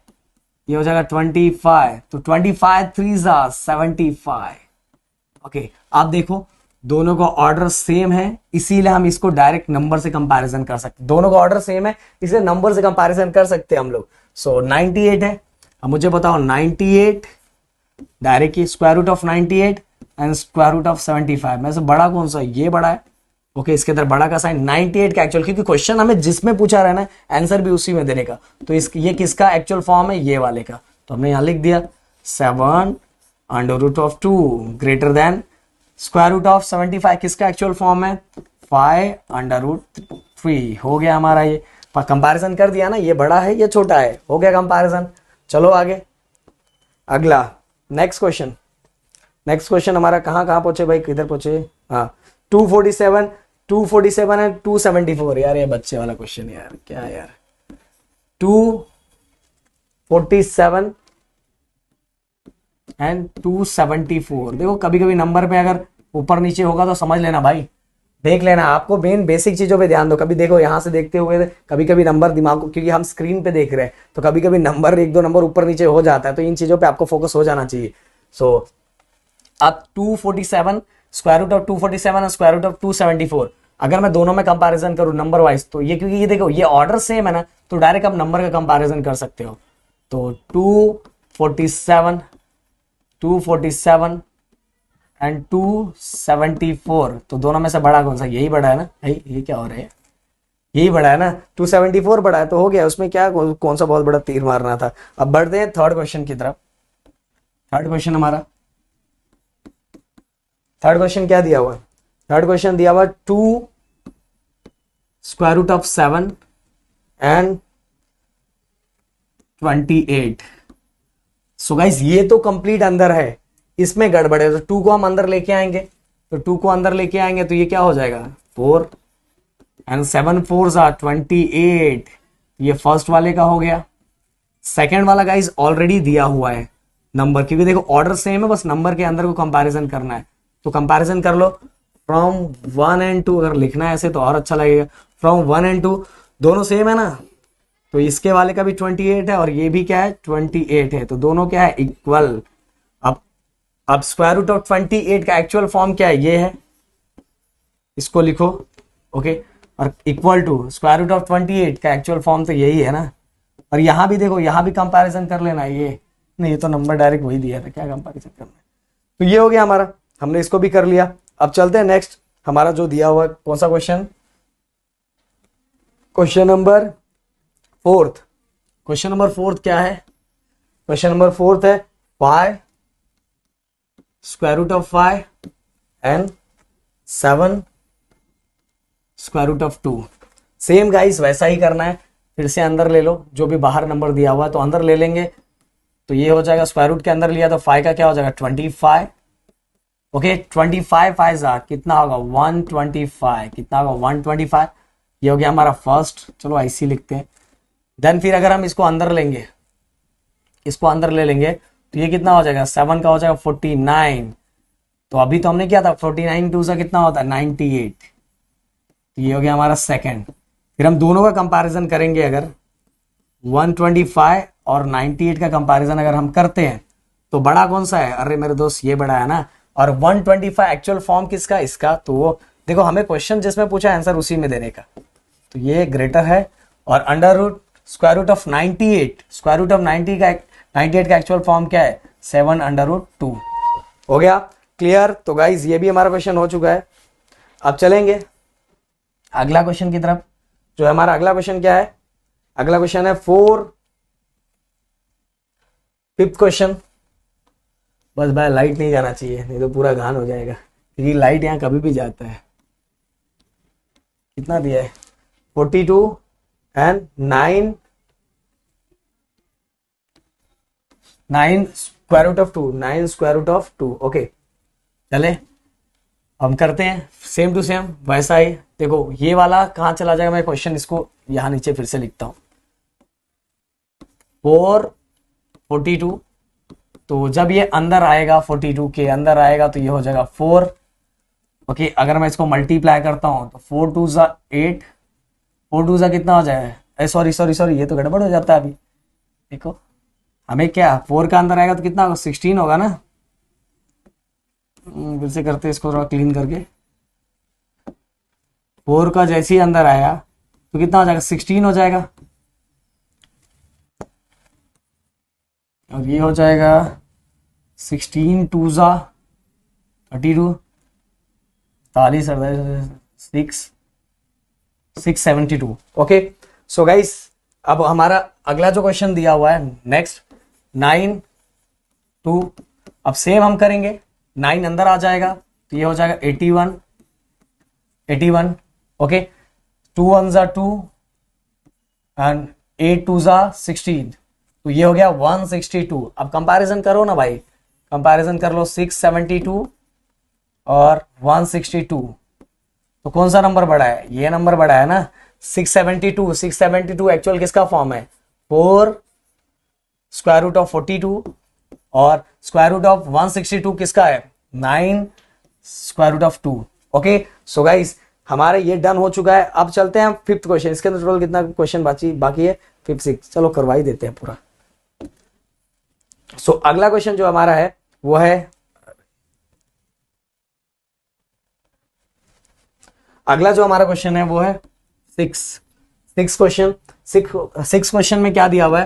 ये हो जाएगा 25, तो 25 3 ज़ा 75। ओके, आप देखो दोनों का ऑर्डर सेम है, इसीलिए हम इसको डायरेक्ट नंबर से कंपैरिजन कर सकते हैं। दोनों का ऑर्डर सेम है इसलिए नंबर से कंपैरिजन कर सकते हैं हम लोग। सो 98 है, अब मुझे बताओ 98 direct square root of 98 and square root of 75 में से बड़ा कौन सा है? ये बड़ा है। ओके, इसके अंदर बड़ा का साइन 98 का एक्चुअल, क्योंकि क्वेश्चन हमें जिसमें पूछा रहा है ना आंसर भी उसी में देने का, तो ये किसका एक्चुअल फॉर्म है? ये वाले का। तो हमने यहां लिख दिया 7 under root of 2 greater than square root of 75, किसका एक्चुअल फॉर्म है? 5 अंडर रूट 3। हो गया हमारा, ये कंपैरिजन कर दिया ना, ये बड़ा है ये छोटा है, हो गया कंपैरिजन। चलो आगे अगला नेक्स्ट क्वेश्चन हमारा कहाँ पहुंचे भाई, किधर पहुंचे? हाँ 247 है 274। यार ये बच्चे वाला क्वेश्चन यार, क्या यार 247 एंड 274। देखो कभी कभी नंबर पे अगर ऊपर नीचे होगा तो समझ लेना भाई, देख लेना, आपको मेन बेसिक चीजों पे ध्यान दो। कभी देखो यहां से देखते हुए कभी कभी नंबर दिमाग को, क्योंकि हम स्क्रीन पे देख रहे हैं तो कभी कभी नंबर 1 2 नंबर ऊपर नीचे हो जाता है, तो इन चीजों पे आपको फोकस हो जाना चाहिए। सो अब 247 स्क्वायर रूट ऑफ 247 और स्क्वायर रूट ऑफ 274, अगर मैं दोनों में कंपैरिजन करूं नंबर वाइज, तो ये क्योंकि ये देखो ये ऑर्डर सेम है ना, तो डायरेक्ट आप नंबर का कंपैरिजन कर सकते हो। तो 247 एंड 274, तो दोनों में से बड़ा कौन सा? यही बड़ा है ना भाई, ये क्या हो रहा है, यही बड़ा है ना, 274 बड़ा है, तो हो गया, उसमें क्या कौन सा बहुत बड़ा तीर मारना था। अब बढ़ते हैं थर्ड क्वेश्चन की तरफ। थर्ड क्वेश्चन क्या दिया हुआ है? थर्ड क्वेश्चन दिया हुआ 2 square root of 7 and 28। So guys ये तो कंप्लीट अंदर है, इसमें गड़बड़ है, तो 2 को हम अंदर लेके आएंगे, तो ये क्या हो जाएगा 4 एंड 7 4 ज़ा 28। ये फर्स्ट वाले का हो गया। सेकेंड वाला गाइस ऑलरेडी दिया हुआ है नंबर, क्योंकि देखो ऑर्डर सेम है, बस नंबर के अंदर को कंपैरिजन करना है, तो कंपैरिजन कर लो फ्रॉम 1 एंड 2। अगर लिखना है ऐसे तो और अच्छा लगेगा, फ्रॉम 1 एंड 2 दोनों सेम है ना, तो इसके वाले का भी 28 है और ये भी क्या है 28 है, तो दोनों क्या है इक्वल। अब स्क्वायर रूट ऑफ 28 का एक्चुअल फॉर्म क्या है? ये है, इसको लिखो। ओके, और equal to square root of 28 का एक्चुअल फॉर्म तो यही है ना। और यहां भी देखो, यहां भी कंपैरिजन कर लेना, ये नहीं, ये तो नंबर डायरेक्ट वही दिया था, क्या कंपैरिजन करना है। तो ये हो गया हमारा, हमने इसको भी कर लिया। अब चलते हैं नेक्स्ट, हमारा जो दिया हुआ कौन सा question? Question number 4। Question number 4 क्या है? क्वेश्चन नंबर 4 है 5 square root of 5 and 7 square root of 2। Same guys वैसा ही करना है, फिर से अंदर ले लो, जो भी बाहर नंबर दिया हुआ है तो अंदर ले लेंगे, तो ये हो जाएगा स्क्वायर रूट के अंदर लिया तो 5 का क्या हो जाएगा 25। ओके, 25 5 ज़ा कितना होगा 125, कितना होगा 125। ये हो गया हमारा फर्स्ट, चलो ऐसी लिखते हैं। देन फिर अगर हम इसको अंदर लेंगे, इसको अंदर ले लेंगे तो ये कितना हो जाएगा 7 का हो जाएगा 49। तो अभी तो हमने किया था 49 2 ज़ा कितना होता है 98। तो ये हो गया हमारा सेकंड। फिर हम दोनों का कंपैरिजन करेंगे, अगर 125 और 98 का कंपैरिजन अगर हम करते हैं तो बड़ा कौन सा है? अरे मेरे दोस्त ये बड़ा है ना, और 125 एक्चुअल फॉर्म किसका? इसका। तो वो देखो हमें क्वेश्चन जिसमें पूछा आंसर उसी में देने का, तो ये ग्रेटर है। और under root square root of 98, square root of 98 का एक्चुअल फॉर्म क्या है 7 अंडर रूट 2। हो गया क्लियर? तो गाइज ये भी हमारा क्वेश्चन हो चुका है। अब चलेंगे अगला क्वेश्चन की तरफ। जो हमारा अगला क्वेश्चन क्या है? अगला क्वेश्चन है 4 फिफ्थ क्वेश्चन। बस भाई लाइट नहीं जाना चाहिए, नहीं तो पूरा घान हो जाएगा, क्योंकि लाइट यहाँ कभी भी जाता है। कितना दिया है? 42 and 9 square root of 2, 9 square root of 2। Okay चले हम करते हैं सेम टू सेम वैसा ही। देखो ये वाला कहाँ चला जाएगा, मैं क्वेश्चन इसको यहाँ नीचे फिर से लिखता हूँ। 442, तो जब ये अंदर आएगा 42 के अंदर आएगा तो ये हो जाएगा 4। ओके अगर मैं इसको मल्टीप्लाई करता हूँ तो 4 2 ज़ा 8, 4 2 ज़ा कितना हो जाएगा? सॉरी सॉरी सॉरी, ये तो गड़बड़ हो जाता है अभी। देखो हमें क्या 4 का अंदर आएगा तो कितना होगा? 16 होगा ना। फिर से करते हैं इसको थोड़ा क्लीन करके। 4 का जैसे ही अंदर आया तो कितना हो जाएगा? 16 हो जाएगा। और ये हो जाएगा 16 2 ज़ा 32, 40 672। ओके सो गाइस अब हमारा अगला जो क्वेश्चन दिया हुआ है नेक्स्ट 9 2। अब सेम हम करेंगे, 9 अंदर आ जाएगा तो ये हो जाएगा 81। ओके 2 1 ज़ा 2 एंड 8 2 ज़ा 16, तो ये हो गया 162। अब कंपैरिजन करो ना भाई, कंपैरिजन कर लो 672 और 162, तो कौन सा नंबर बड़ा है? ये नंबर बड़ा है ना। 672 एक्चुअल किसका फॉर्म है? 4 स्क्वायर रूट ऑफ 42 और स्क्वायर रूट ऑफ 162 किसका है? 9 square root of 2। Okay so guys हमारे ये डन हो चुका है। अब चलते हैं फिफ्थ क्वेश्चन। इसके अंदर टोटल कितना क्वेश्चन बाकी है? 5 6। चलो करवा ही देते हैं पूरा। सो अगला क्वेश्चन जो हमारा है वो है, अगला जो हमारा क्वेश्चन है वो है 6 क्वेश्चन। 6 क्वेश्चन में क्या दिया हुआ है?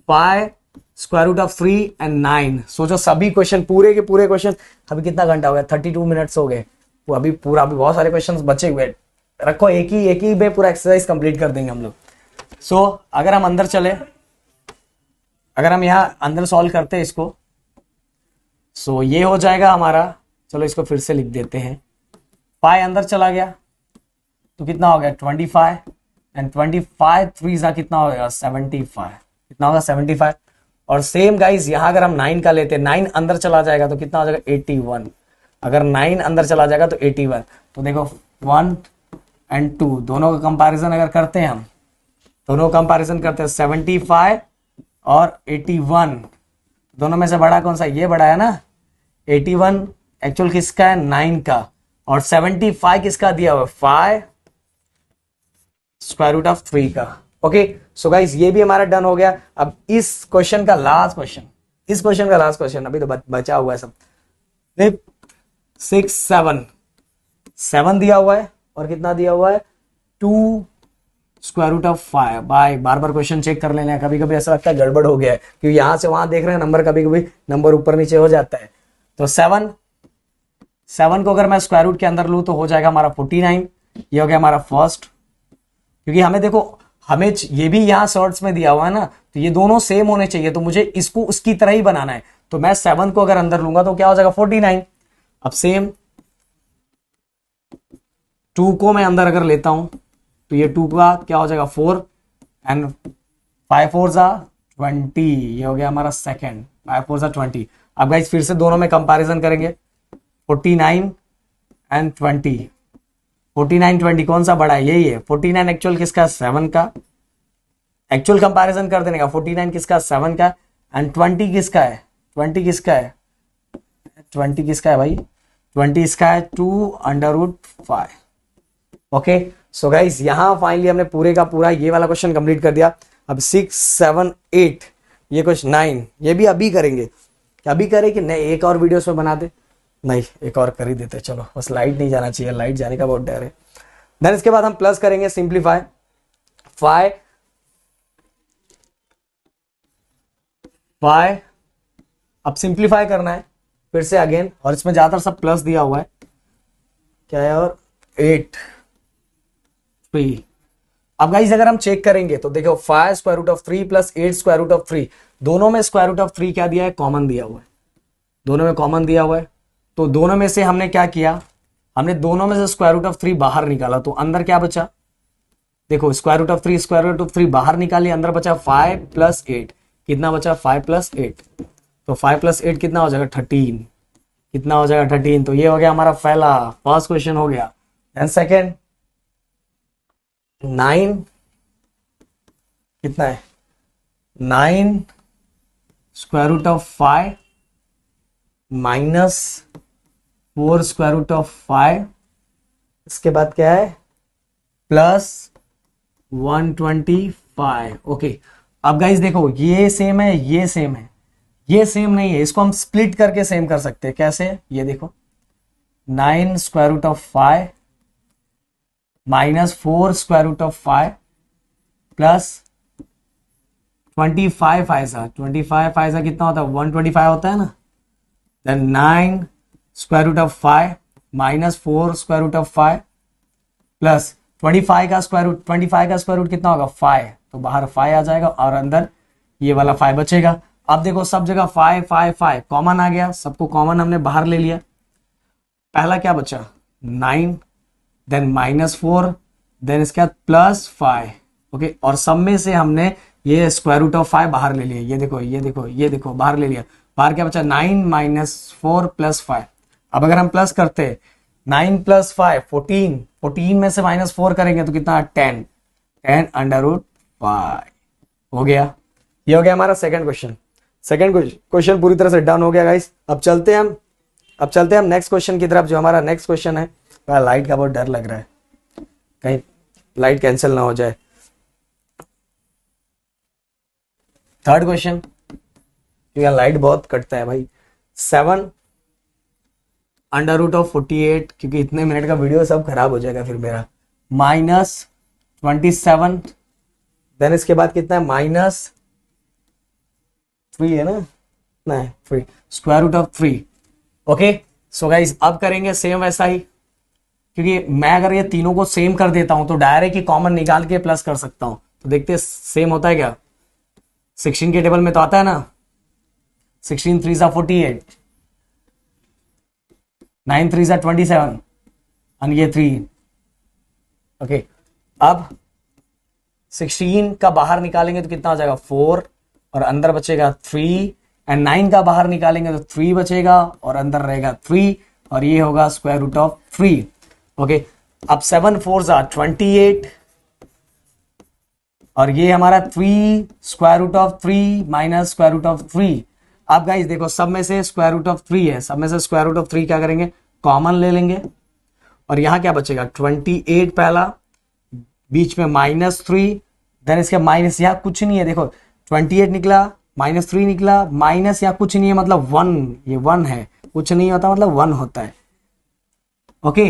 5 स्क्वायर रूट ऑफ 3 एंड 9। सोचो सभी क्वेश्चन पूरे के पूरे क्वेश्चन, अभी कितना घंटा हो गया? 32 मिनट्स हो गए। वो अभी बहुत सारे क्वेश्चन बचे हुए। रखो एक ही में पूरा एक्सरसाइज कंप्लीट कर देंगे हम लोग। सो अगर हम अंदर चले, अगर हम यहाँ अंदर सॉल्व करते हैं इसको, सो ये हो जाएगा हमारा। चलो इसको फिर से लिख देते हैं। 5 अंदर चला गया तो कितना हो गया? 25 एंड 25 3 ज़ा कितना हो गया? 75। कितना होगा? 75। और सेम गाइस यहाँ अगर हम 9 का लेते हैं, 9 अंदर चला जाएगा तो कितना हो जाएगा? 81। अगर 9 अंदर चला जाएगा तो 81। तो देखो 1 एंड 2 दोनों का कंपैरिजन अगर करते हैं हम, दोनों कंपैरिजन करते हैं 75 और 81, दोनों में से बड़ा कौन सा? ये बड़ा है ना। 81 एक्चुअल किसका है? 9 का। और 75 किसका दिया हुआ? 5 स्क्वायर रूट ऑफ 3 का। ओके सो गाइस ये भी हमारा डन हो गया। अब इस क्वेश्चन का लास्ट क्वेश्चन, अभी तो बचा हुआ है सब। 6 7 दिया हुआ है और कितना दिया हुआ है? 2 स्क्वायर रूट ऑफ 5। भाई बार बार क्वेश्चन चेक कर लेना है, कभी कभी ऐसा लगता है गड़बड़ हो गया है, क्योंकि यहां से वहां देख रहे हैं नंबर, कभी कभी नंबर ऊपर नीचे हो जाता है। तो 7 को अगर मैं स्क्वायर रूट के अंदर लूं तो हो जाएगा हमारा 49। ये हो गया हमारा फर्स्ट, क्योंकि हमें देखो हमें ये भी यहाँ शॉर्ट्स में दिया हुआ है ना, तो ये दोनों सेम होने चाहिए, तो मुझे इसको उसकी तरह ही बनाना है। तो मैं 7 को अगर अंदर लूंगा तो क्या हो जाएगा? 49। अब सेम 2 को मैं अंदर अगर लेता हूं तो ये 2 का क्या हो जाएगा? 4 एंड 5 4 ज़ा 20। ये हो गया हमारा सेकेंड। 5 4 ज़ा 20। अब गाइस फिर से दोनों में कंपैरिजन करेंगे। 49 एंड 20, 49 20 कौन सा बड़ा है? यही है। 49 एक्चुअल किसका? 7 का। एक्चुअल कंपैरिजन कर देने का। 49 किसका? 7 का। एंड 20 किसका है? 20 किसका है? 20 किसका है भाई? 20 इसका है 2 under root 5। Okay so guys यहां फाइनली हमने पूरे का पूरा ये वाला क्वेश्चन कंप्लीट कर दिया। अब 6 7 8 ये क्वेश्चन 9 ये भी अभी करेंगे। अभी करें कि नहीं एक और वीडियोस में बना दे? नहीं एक और कर ही देते। चलो बस लाइट नहीं जाना चाहिए, लाइट जाने का बहुत डर है। देन इसके बाद हम प्लस करेंगे सिंप्लीफाई 5। अब सिंप्लीफाई करना है फिर से अगेन, और इसमें ज्यादातर सब प्लस दिया हुआ है क्या है, और 8 3। अब गाइस अगर हम चेक करेंगे तो देखो 5 square root of 3 plus 8 square root of 3, दोनों में स्क्वायर रूट ऑफ 3 क्या दिया है, कॉमन दिया हुआ है, दोनों में कॉमन दिया हुआ है। तो दोनों में से हमने क्या किया, हमने दोनों में से स्क्वायर रूट ऑफ 3 बाहर निकाला, तो अंदर क्या बचा, देखो square root of 3 square root of 3 बाहर निकालिए, अंदर बचा 5 प्लस 8, कितना बचा 5 प्लस 8, तो 5 प्लस 8 कितना हो जाएगा 13, कितना हो जाएगा 13। तो ये हो गया हमारा पहला फर्स्ट क्वेश्चन हो गया। एंड सेकेंड 9 कितना है, 9 square root of 5 minus 4 square root of 5, इसके बाद क्या है प्लस 125। ओके, अब गाइस देखो ये सेम है, ये सेम है, ये सेम नहीं है, इसको हम स्प्लिट करके सेम कर सकते हैं। कैसे, ये देखो 9 square root of 5 minus 4 square root of 5 plus 25 ऐसा, 25 ऐसा कितना होता है 125 होता है ना। Then 9 square root of 5 minus 4 square root of 5 plus 25 का स्क्वायर रूट, 25 का स्क्वायर रूट कितना होगा 5, तो बाहर 5 आ जाएगा और अंदर ये वाला 5 बचेगा। अब देखो सब जगह 5 5 5 कॉमन आ गया, सबको कॉमन हमने बाहर ले लिया। पहला क्या बचा 9, देन माइनस 4, देन इसके बाद प्लस 5। ओके, और सब में से हमने ये स्क्वायर रूट ऑफ 5 बाहर ले लिया, ये देखो ये देखो ये देखो बाहर ले लिया। बाहर क्या बचा 9 माइनस 4 प्लस 5। अब अगर हम प्लस करते 9 प्लस 5 14, 14 में से माइनस 4 करेंगे तो कितना 10, 10 अंडर रूट 5 हो गया। ये हो गया हमारा सेकंड क्वेश्चन। सेकंड क्वेश्चन पूरी तरह से डन हो गया गाइस। अब चलते हैं हम नेक्स्ट क्वेश्चन की तरफ। जो हमारा नेक्स्ट क्वेश्चन है, लाइट का बहुत डर लग रहा है, कहीं लाइट कैंसिल ना हो जाए। थर्ड क्वेश्चन, क्योंकि लाइट बहुत कटता है भाई। 7 अंडर रूट ऑफ 48, क्योंकि इतने मिनट का वीडियो सब खराब हो जाएगा फिर मेरा, माइनस 27, देन इसके बाद कितना है माइनस 3 है ना, नहीं 3 square root of 3। Okay, so guys अब करेंगे सेम वैसा ही, क्योंकि मैं अगर ये तीनों को सेम कर देता हूं तो डायरेक्ट ही कॉमन निकाल के प्लस कर सकता हूं। तो देखते हैं सेम होता है क्या। 16 के टेबल में तो आता है ना, 16 3 सा 48, 9 3 सा 27 और ये 3। ओके, अब 16 का बाहर निकालेंगे तो कितना हो जाएगा 4 और अंदर बचेगा 3, एंड 9 का बाहर निकालेंगे तो 3 बचेगा और अंदर रहेगा 3, और ये होगा स्क्वायर रूट ऑफ 3। ओके, अब 7 4 सा 28 और ये हमारा 3 square root of 3 minus square root of 3। अब गाइस देखो सब में से स्क्वायर रूट ऑफ 3 है, सब में से स्क्वायर रूट ऑफ 3 क्या करेंगे कॉमन ले लेंगे, और यहां क्या बचेगा 28 पहला, बीच में माइनस 3, देन इसके माइनस, यहां कुछ नहीं है देखो 28 निकला माइनस 3 निकला, माइनस यहाँ कुछ नहीं है मतलब 1, ये 1 है, कुछ नहीं होता मतलब 1 होता है। ओके,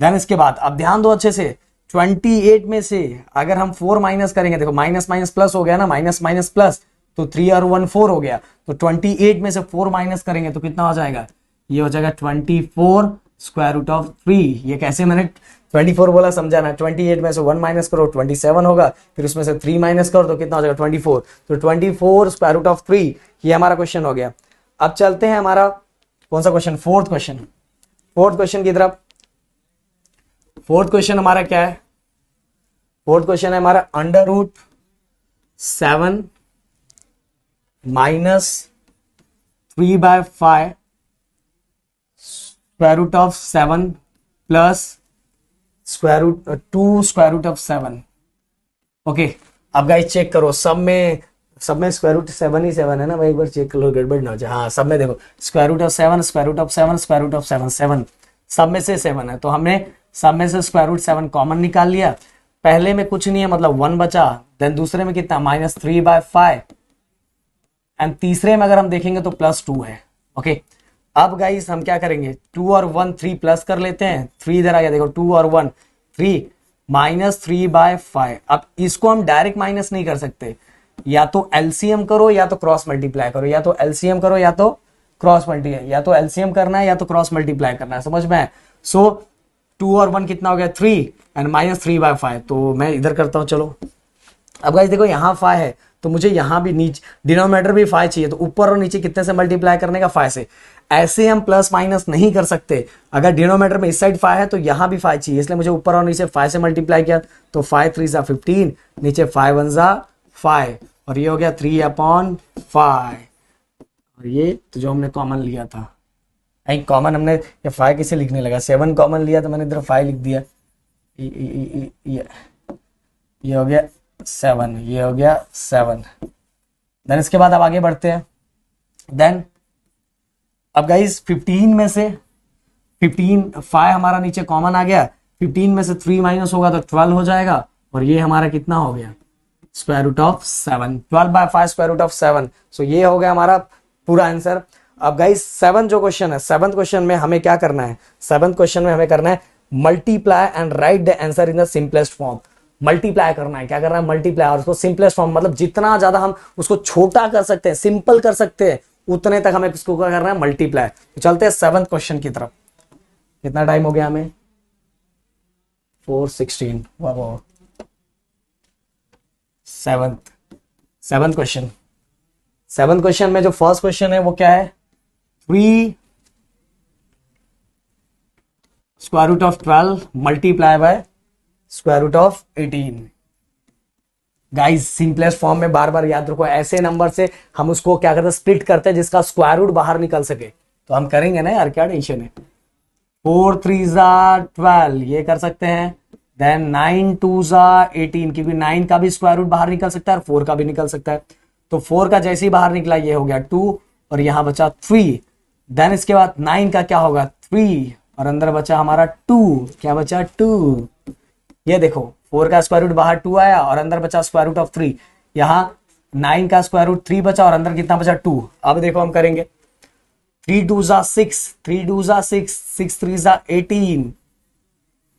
देन इसके बाद अब ध्यान दो अच्छे से, 28 में से अगर हम 4 माइनस करेंगे, देखो माइनस माइनस प्लस हो गया ना, माइनस माइनस प्लस, तो 3 और 1 4 हो गया। तो 28 में से 4 माइनस करेंगे तो कितना हो जाएगा, ये हो जाएगा 24 स्क्वायर रूट ऑफ 3। ये कैसे मैंने 24 बोला समझाना, 28 में से 1 माइनस करो 27 होगा, फिर उसमें से 3 माइनस करो तो कितना हो जाएगा 24। तो 24 स्क्वायर रूट ऑफ 3, ये हमारा क्वेश्चन हो गया। अब चलते हैं हमारा कौन सा क्वेश्चन, फोर्थ क्वेश्चन की तरफ। फोर्थ क्वेश्चन हमारा क्या है, फोर्थ क्वेश्चन है हमारा under root 7 minus 3/5 square root of 7 plus square root 2 square root of 7। Okay, अब गाइस चेक करो, सब में स्क्वायर रूट 7 ही 7 है ना भाई, एक बार चेक कर लो गड़बड़ ना हो जाए। हाँ, सब में देखो square root of 7 square root of 7 square root of 7 7, सब में से 7 है, तो हमने सब में से स्क्वायर रूट 7 कॉमन निकाल लिया। पहले में कुछ नहीं है मतलब 1 बचा, देन दूसरे में कितना माइनस 3/5, एंड तीसरे में अगर हम देखेंगे तो प्लस 2 है। ओके, अब गाइस हम क्या करेंगे, 2 और 1 3 प्लस कर लेते हैं, 3 इधर आ गया, देखो 2 और 1 3 माइनस 3/5। अब इसको हम डायरेक्ट माइनस नहीं कर सकते, या तो एलसीएम करो या तो क्रॉस मल्टीप्लाई करो, या तो एलसीएम करो या तो क्रॉस मल्टीप्लाई, या तो एलसीएम करना है या तो क्रॉस मल्टीप्लाई करना है, समझ में आया। सो 2 और 1 कितना हो गया 3 एंड -3/5। तो मैं इधर करता हूँ, चलो। अब गाइस देखो यहाँ 5 है तो मुझे यहाँ भी नीचे डिनोमिनेटर भी 5 चाहिए, तो ऊपर और नीचे कितने से मल्टीप्लाई करने का 5 से। ऐसे हम प्लस माइनस नहीं कर सकते, अगर डिनोमिनेटर में इस साइड 5 है तो यहाँ भी 5 चाहिए, इसलिए मुझे ऊपर और नीचे 5 से मल्टीप्लाई किया। तो 5 3 ज़ा 15, नीचे 5 1 ज़ा 5 और ये हो गया 3/5। और ये तो जो हमने कॉमन लिया था, कॉमन हमने ये 5 किसे लिखने लगा, 7 कॉमन लिया तो मैंने इधर 5 लिख दिया। ये हो गया 7, ये हो गया 7। देन इसके बाद अब आगे बढ़ते हैं। देन अब गाइस 15 में से 5 हमारा नीचे कॉमन आ गया, 15 में से 3 माइनस होगा तो 12 हो जाएगा। और ये हमारा कितना हो गया square root of 7, 12/5 square root of 7। So ये हो गया हमारा पूरा आंसर। अब गाइस 7 जो क्वेश्चन है, 7th क्वेश्चन में हमें क्या करना है, 7th क्वेश्चन में हमें करना है multiply and right the answer in the simplest form. Multiply करना है, क्या करना है मल्टीप्लाई, और उसको सिंपलेस्ट फॉर्म मतलब जितना ज्यादा हम उसको छोटा कर सकते हैं, सिंपल कर सकते हैं, उतने तक हमें इसको क्या करना है मल्टीप्लाई। तो चलते हैं 7th क्वेश्चन की तरफ। कितना टाइम हो गया हमें 4:16। वाह 7th क्वेश्चन। 7th क्वेश्चन में जो फर्स्ट क्वेश्चन है वो क्या है, 3 square root of 12 multiply by square root of 18। Guys simplest form में बार बार याद रखो, ऐसे नंबर से हम उसको क्या करते हैं स्प्लिट करते हैं जिसका स्क्वायर रूट बाहर निकल सके। तो हम करेंगे ना यार, क्या टेंशन है। 4 3 ज़ा 12 ये कर सकते हैं। देन 9 2 ज़ा 18, क्योंकि 9 का भी स्क्वायर रूट बाहर निकल सकता है और 4 का भी निकल सकता है। तो 4 का जैसे ही बाहर निकला ये हो गया 2 और यहां बचा 3। देन इसके बाद 9 का क्या होगा 3 और अंदर बचा हमारा 2, क्या बचा 2। ये देखो 4 का स्क्वायर रूट बाहर 2 आया और अंदर बचा स्क्वायर रूट ऑफ 3। यहाँ 9 का स्क्वायर रूट 3 बचा और अंदर कितना बचा 2। अब देखो हम करेंगे 3 2 ज़ा 6, 3 2 ज़ा 6, 6 3 ज़ा 18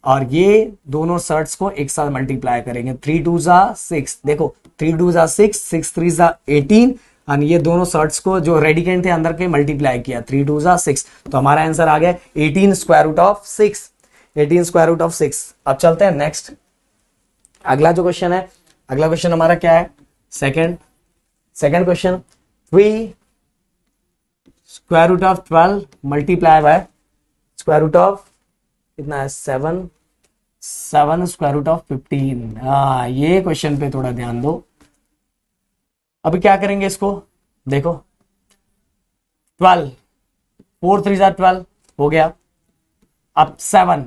और ये दोनों सर्ट्स को एक साथ मल्टीप्लाई करेंगे। 3 2 ज़ा 6, देखो 3 2 ज़ा 6, 6 3 ज़ा 18 और ये दोनों सर्ट्स को जो रेडिकेंट थे अंदर के मल्टीप्लाई किया 3 2 ज़ा 6। तो हमारा आंसर आ गया 18 square root of 6, 18 square root of 6। अब चलते हैं नेक्स्ट, अगला जो क्वेश्चन है, अगला क्वेश्चन हमारा क्या है, second question, 3 square root of 12 multiply by square root of कितना है 7 स्क्वायर रूट ऑफ 15। हाँ ये क्वेश्चन पे थोड़ा ध्यान दो। अभी क्या करेंगे इसको, देखो 12 4 3 ज़ा 12 हो गया। अब 7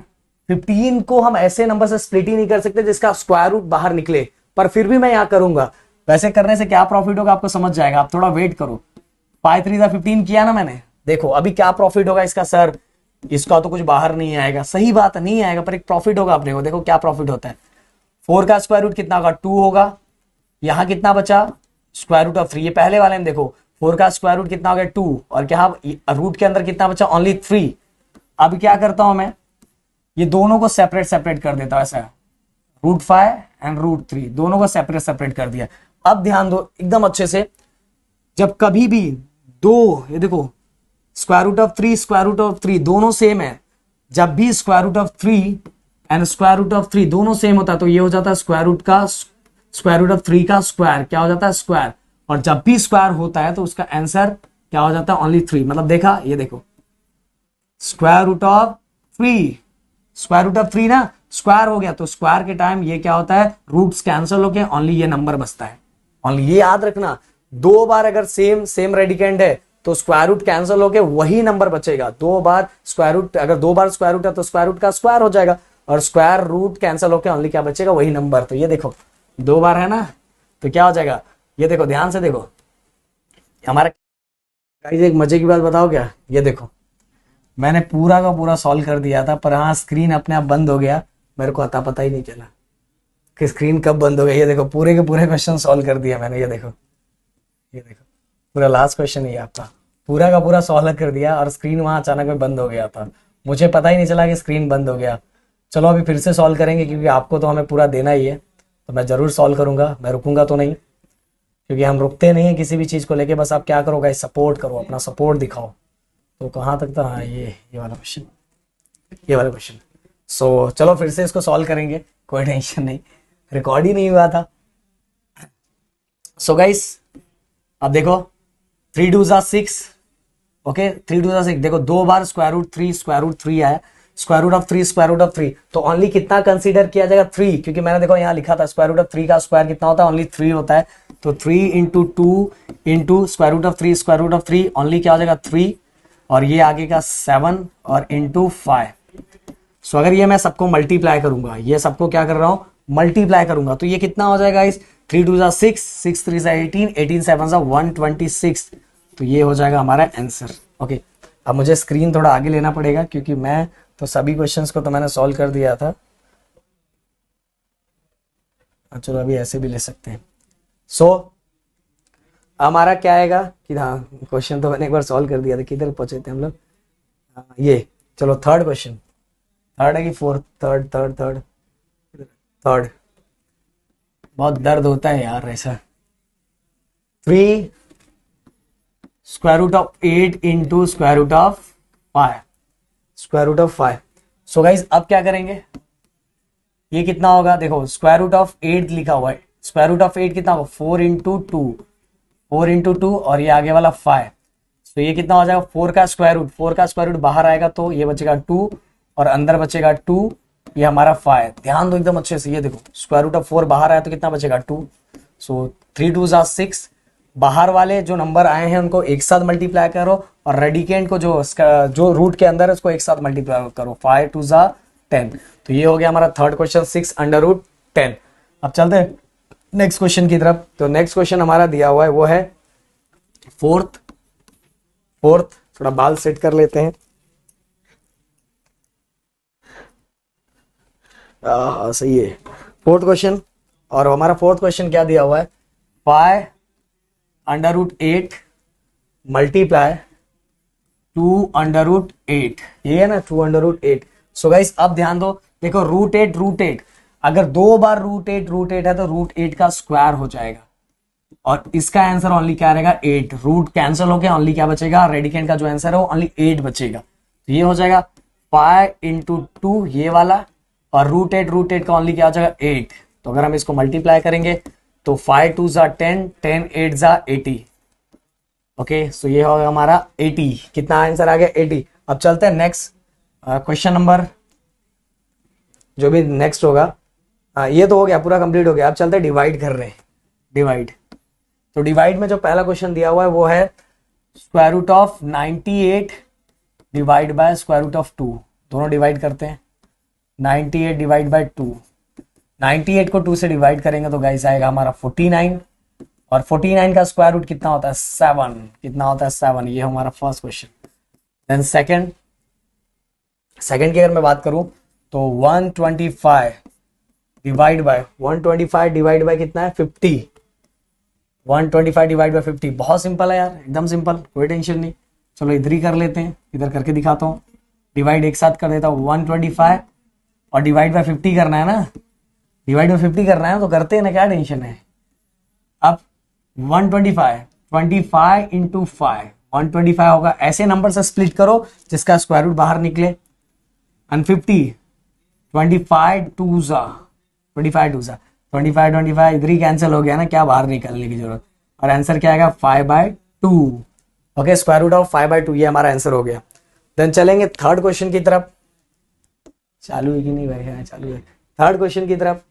15 को हम ऐसे नंबर से स्प्लिट ही नहीं कर सकते जिसका स्क्वायर रूट बाहर निकले, पर फिर भी मैं यहां करूंगा। वैसे करने से क्या प्रॉफिट होगा आपको समझ जाएगा, आप थोड़ा वेट करो। 5 3 ज़ा 15 किया ना मैंने, देखो अभी क्या प्रॉफिट होगा इसका, सर इसका तो कुछ बाहर नहीं आएगा, सही बात नहीं आएगा, पर एक प्रॉफिट होगा अपने को। देखो क्या प्रॉफिट होता है, 4 का स्क्वायर रूट कितना होगा 2 होगा, यहां कितना बचा स्क्वायर रूट ऑफ 3। ये पहले वाले में देखो 4 का स्क्वायर रूट कितना हो गया 2 और क्या रूट के अंदर कितना बचा ओनली 3। अब क्या करता हूं मैं, ये दोनों को सेपरेट कर देता हूं, ऐसा √5 एंड √3 दोनों को सेपरेट कर दिया। अब ध्यान दो एकदम अच्छे से, जब कभी भी दो, ये देखो स्क्वायर रूट ऑफ 3 दोनों सेम है, जब भी square root of 3 and square root of 3 दोनों सेम होता है तो ये हो जाता है स्क्वायर रूट ऑफ 3 का स्क्वायर, क्या हो जाता है स्क्वायर। और जब भी स्क्वायर होता है तो उसका आंसर क्या हो जाता है ओनली 3। मतलब देखा, ये देखो स्क्वायर रूट ऑफ 3 ना स्क्वायर हो गया, तो स्क्वायर के टाइम ये क्या होता है रूट्स कैंसिल होके ओनली ये नंबर बचता है। ओनली ये याद रखना, 2 बार अगर सेम रेडिकेंड है तो स्क्वायर रूट कैंसिल होके वही नंबर बचेगा। 2 बार स्क्वायर रूट, अगर 2 बार स्क्वायर रूट है तो स्क्वायर रूट का स्क्वायर हो जाएगा और स्क्वायर रूट कैंसिल होके ओनली क्या बचेगा वही नंबर। तो ये देखो 2 बार है ना, तो क्या हो जाएगा, ये देखो ध्यान से देखो हमारा। एक मजे की बात बताओ क्या, ये देखो मैंने पूरा का पूरा सॉल्व कर दिया था, पर हाँ स्क्रीन अपने आप बंद हो गया, मेरे को पता ही नहीं चला कि स्क्रीन कब बंद हो गई। ये देखो पूरे के पूरे क्वेश्चन सॉल्व कर दिया मैंने, ये देखो पूरा लास्ट क्वेश्चन ही आपका पूरा का पूरा सॉल्व कर दिया और स्क्रीन वहां अचानक में बंद हो गया था, मुझे पता ही नहीं चला कि स्क्रीन बंद हो गया। चलो अभी फिर से सॉल्व करेंगे क्योंकि आपको तो हमें पूरा देना ही है, तो मैं जरूर सॉल्व करूंगा, मैं रुकूंगा तो नहीं, क्योंकि हम रुकते नहीं है किसी भी चीज को लेके। बस आप क्या करो गाइस, सपोर्ट करो, अपना सपोर्ट दिखाओ। तो कहाँ तक था, हाँ ये वाला क्वेश्चन। चलो फिर से इसको सॉल्व करेंगे, कोई टेंशन नहीं, रिकॉर्ड ही नहीं हुआ था। गाइस अब देखो 3 2 जा 6, ओके 3 2 जा 6, देखो 2 बार स्क्वायर रूट 3 आया, स्क्वायर रूट ऑफ 3, तो ओनली कितना कंसीडर किया जाएगा 3, क्योंकि मैंने देखो यहाँ लिखा था स्क्वायर रूट ऑफ 3 का स्क्वायर कितना होता है, ओनली 3 होता है, तो 3 into 2 into square root of 3 only क्या हो जाएगा 3, और ये आगे का 7 और इंटू 5। अगर ये मैं सबको मल्टीप्लाई करूंगा, ये सबको क्या कर रहा हूं मल्टीप्लाई करूंगा, तो ये कितना हो जाएगा इस 3 2 जा 6, 6 3 जा 18, 18 7 जा 126, तो ये हो जाएगा हमारा आंसर। ओके अब मुझे स्क्रीन थोड़ा आगे लेना पड़ेगा, क्योंकि मैं तो सभी क्वेश्चंस को तो मैंने सॉल्व कर दिया था। चलो अभी ऐसे भी ले सकते हैं। हमारा क्या आएगा कि हाँ क्वेश्चन तो मैंने एक बार सॉल्व कर दिया था, किधर पहुंचे थे हम लोग, ये चलो थर्ड क्वेश्चन, थर्ड है कि फोर्थ, थर्ड, बहुत दर्द होता है यार ऐसा। 3 square root of 8 into square root of 5, so guys अब क्या करेंगे, ये कितना होगा, देखो स्क्वायर रूट ऑफ 8 लिखा हुआ है, स्क्वायर रूट ऑफ 8 कितना होगा 4 इंटू टू और ये आगे वाला 5, तो ये कितना हो जाएगा 4 का स्क्वायर रूट बाहर आएगा तो ये बचेगा 2 और अंदर बचेगा 2, ये हमारा 5। ध्यान दो एकदम अच्छे से, ये देखो स्क्वायर रूट ऑफ 4 बाहर आया तो कितना बचेगा 2, सो 3 2 जा 6, बाहर वाले जो नंबर आए हैं उनको एक साथ मल्टीप्लाई करो और रेडिकेंट को जो रूट के अंदर है उसको एक साथ मल्टीप्लाई करो, 5 2 जा 10, तो ये हो गया हमारा थर्ड क्वेश्चन 6 अंडर रूट 10। अब चलते हैं नेक्स्ट क्वेश्चन की तरफ। तो नेक्स्ट क्वेश्चन हमारा दिया हुआ है वो है फोर्थ, थोड़ा बाल सेट कर लेते हैं, सही है फोर्थ क्वेश्चन, और हमारा फोर्थ क्वेश्चन क्या दिया हुआ है 5 under root 8 multiply 2 under root 8, ये है ना 2 अंडर रूट 8। सो गाइस अब ध्यान दो, देखो रूट 8 अगर 2 बार रूट 8 है तो रूट 8 का स्क्वायर हो जाएगा, और इसका आंसर ओनली क्या रहेगा 8, रूट कैंसिल हो गया, ओनली क्या बचेगा रेडिकेंट का जो आंसर है वो ओनली 8 बचेगा, तो ये हो जाएगा 5 इंटू 2 ये वाला, और रूट 8 का ओनली क्या हो जाएगा 8, तो अगर हम इसको मल्टीप्लाई करेंगे तो 5 2 जा 10, 10 8 जा 80, ओके सो ये होगा हमारा 80, कितना आंसर आ गया 80। अब चलते हैं नेक्स्ट क्वेश्चन नंबर, जो भी नेक्स्ट होगा, ये तो हो गया पूरा कंप्लीट हो गया। अब चलते हैं डिवाइड कर रहे हैं, डिवाइड, तो डिवाइड में जो पहला क्वेश्चन दिया हुआ है वो है square root of 98 divide by square root of 2, दोनों डिवाइड करते हैं, 98 डिवाइड बाय 2, 98 को 2 से डिवाइड करेंगे तो गाइस आएगा हमारा 49, और 49 का स्क्वायर रूट कितना होता है 7, कितना होता है 7, ये हमारा फर्स्ट क्वेश्चन। देन सेकंड की अगर मैं बात करूं तो 125 डिवाइड बाय कितना है 50, 125 डिवाइड बाय 50, बहुत सिंपल है यार, एकदम सिंपल, कोई टेंशन नहीं। चलो इधर ही कर लेते हैं, इधर करके दिखाता हूँ, डिवाइड एक साथ कर देता हूँ, 125 और डिवाइड बाय 50 करना है ना, डिवाइड बाय 50 करना है तो करते हैं ना, क्या टेंशन है। अब 125 इंटू 5, 125 होगा, ऐसे नंबर से स्प्लिट करो जिसका स्क्वायर रूट बाहर निकले, एंड 50 25 2 जा 25 इधर ही कैंसिल हो गया ना, क्या बाहर निकलने की जरूरत, और आंसर क्या आएगा 5/2, ओके स्क्वायर रूट ऑफ 5/2, ये हमारा आंसर हो गया। देन चलेंगे थर्ड क्वेश्चन की तरफ, चालू है कि नहीं भाई, हाँ चालू है, थर्ड क्वेश्चन की तरफ।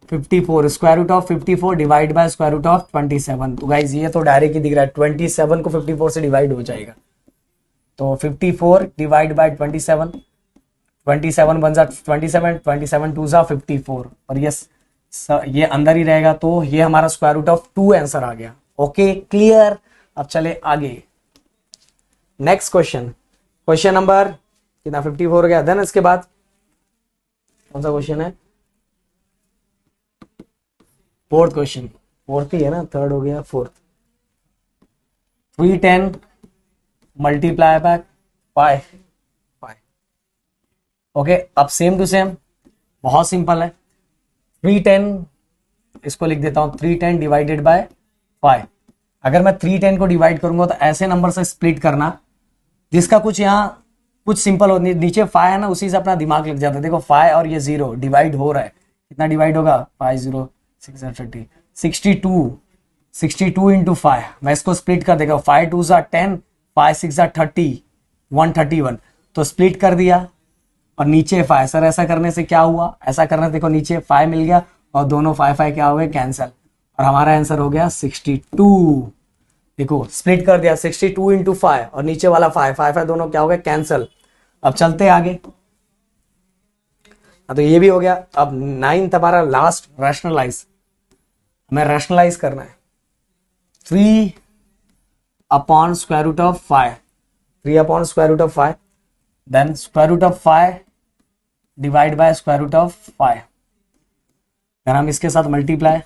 54 square root of 54 divide by square root of 27, तो गाइज ये तो डायरेक्ट ही दिख रहा है, 27 को 54 से डिवाइड हो जाएगा, तो 54 डिवाइड बाय 27 बन जा 27 2 जा 54, और ये अंदर ही रहेगा, तो ये हमारा स्क्वायर रूट ऑफ 2 आंसर आ गया। Okay clear. अब चले आगे, नेक्स्ट क्वेश्चन नंबर कितना 54 हो गया। देन इसके बाद कौन सा क्वेश्चन है, फोर्थ क्वेश्चन, फोर्थ ही है ना, थर्ड हो गया फोर्थ। 310 मल्टीप्लाई बाय 5, ओके अब सेम टू सेम, बहुत सिंपल है, 310 इसको लिख देता हूं, 310 डिवाइडेड बाय 5। अगर मैं 310 को डिवाइड करूंगा तो ऐसे नंबर से स्प्लिट करना जिसका कुछ यहाँ कुछ सिंपल हो, नीचे 5 है ना, उसी से अपना दिमाग लग जाता है। देखो 5 और ये 0 डिवाइड हो रहा है, कितना डिवाइड होगा 5 0 6 30 62 62 इंटू 5। मैं इसको स्प्लिट कर देगा, 5 2 10 5 6 30 131, तो स्प्लिट कर दिया और नीचे 5। सर ऐसा करने से क्या हुआ, ऐसा करने से देखो नीचे 5 मिल गया और दोनों 5 5 क्या हो गए कैंसिल, और हमारा आंसर हो गया 62। देखो स्प्लिट कर दिया 62 इंटू 5 और नीचे वाला 5 5 5 दोनों क्या हो गए कैंसिल। अब चलते आगे, तो ये भी हो गया। अब 9th हमारा लास्ट रैशनलाइज, हमें रैशनलाइज करना है 3 upon square root of 5, 3 upon square root of 5, then square root of 5 divide by square root of 5। अगर हम इसके साथ मल्टीप्लाई,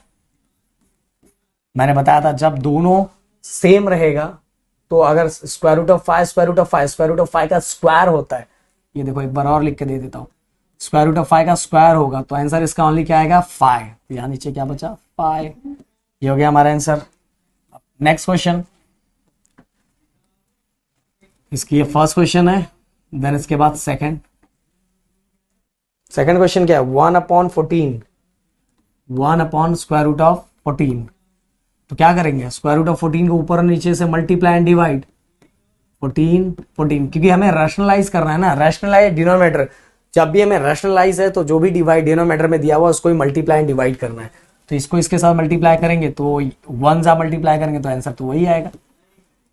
मैंने बताया था जब दोनों सेम रहेगा तो अगर square root of 5 square root of 5 square root of 5 का स्क्वायर होता है, ये देखो एक बार और लिख के दे देता हूं, स्क्वायर रूट ऑफ 5 का स्क्वायर होगा तो आंसर इसका ओनली क्या आएगा 5। तो यहां नीचे क्या बचा 5, ये हो गया हमारा आंसर। नेक्स्ट क्वेश्चन, इसकी ये फर्स्ट क्वेश्चन है, देन इसके बाद सेकंड क्वेश्चन क्या है 1 upon 14, 1 upon square root of 14। तो क्या करेंगे, स्क्वायर रूट ऑफ 14 को ऊपर और नीचे से मल्टीप्लाई एंड डिवाइड 14 14, क्योंकि हमें रैशनलाइज करना है ना, रैशनलाइज डिनोमिनेटर, जब भी हमें रैशनलाइज है तो जो भी डिवाइड डिनोमिनेटर में दिया हुआ उसको ही मल्टीप्लाई एंड डिवाइड करना है। तो इसको इसके साथ मल्टीप्लाई करेंगे तो 1 सा मल्टीप्लाई करेंगे तो आंसर तो वही आएगा।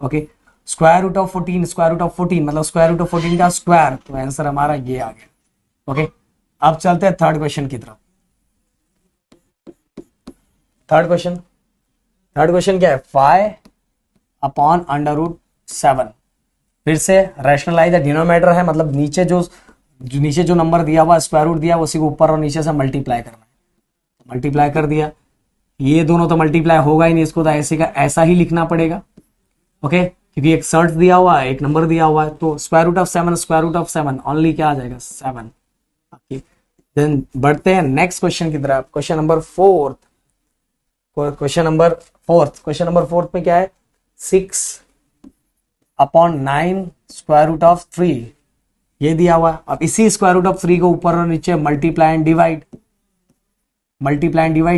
Okay, square root of 14 square root of 14 मतलब स्क्वायर रूट ऑफ 14 का स्क्वायर, तो आंसर हमारा ये आ गया। ओके, अब चलते हैं थर्ड क्वेश्चन की तरफ। थर्ड क्वेश्चन क्या है 5 अपॉन अंडर रूट 7। फिर से रैशनलाइज डिनोमिनेटर है, मतलब नीचे जो नंबर दिया हुआ स्क्वायर रूट दिया उसी को ऊपर और नीचे से मल्टीप्लाई करना है। मल्टीप्लाई कर दिया, ये दोनों तो मल्टीप्लाई होगा ही नहीं, इसको तो ऐसे का ऐसा ही लिखना पड़ेगा। ओके, क्योंकि एक सर्च दिया हुआ है, एक नंबर दिया हुआ है, तो स्क्वायर रूट ऑफ 7 ओनली क्या आ जाएगा 7। देन बढ़ते हैं नेक्स्ट क्वेश्चन की तरफ, क्वेश्चन नंबर 4। क्वेश्चन नंबर 4 में क्या है 6 अपॉन 9 स्क्वायर रूट ऑफ 3, ये दिया हुआ है। अब इसी स्क्वायर रूट ऑफ 3 को ऊपर और नीचे मल्टीप्लाई एंड डिवाइड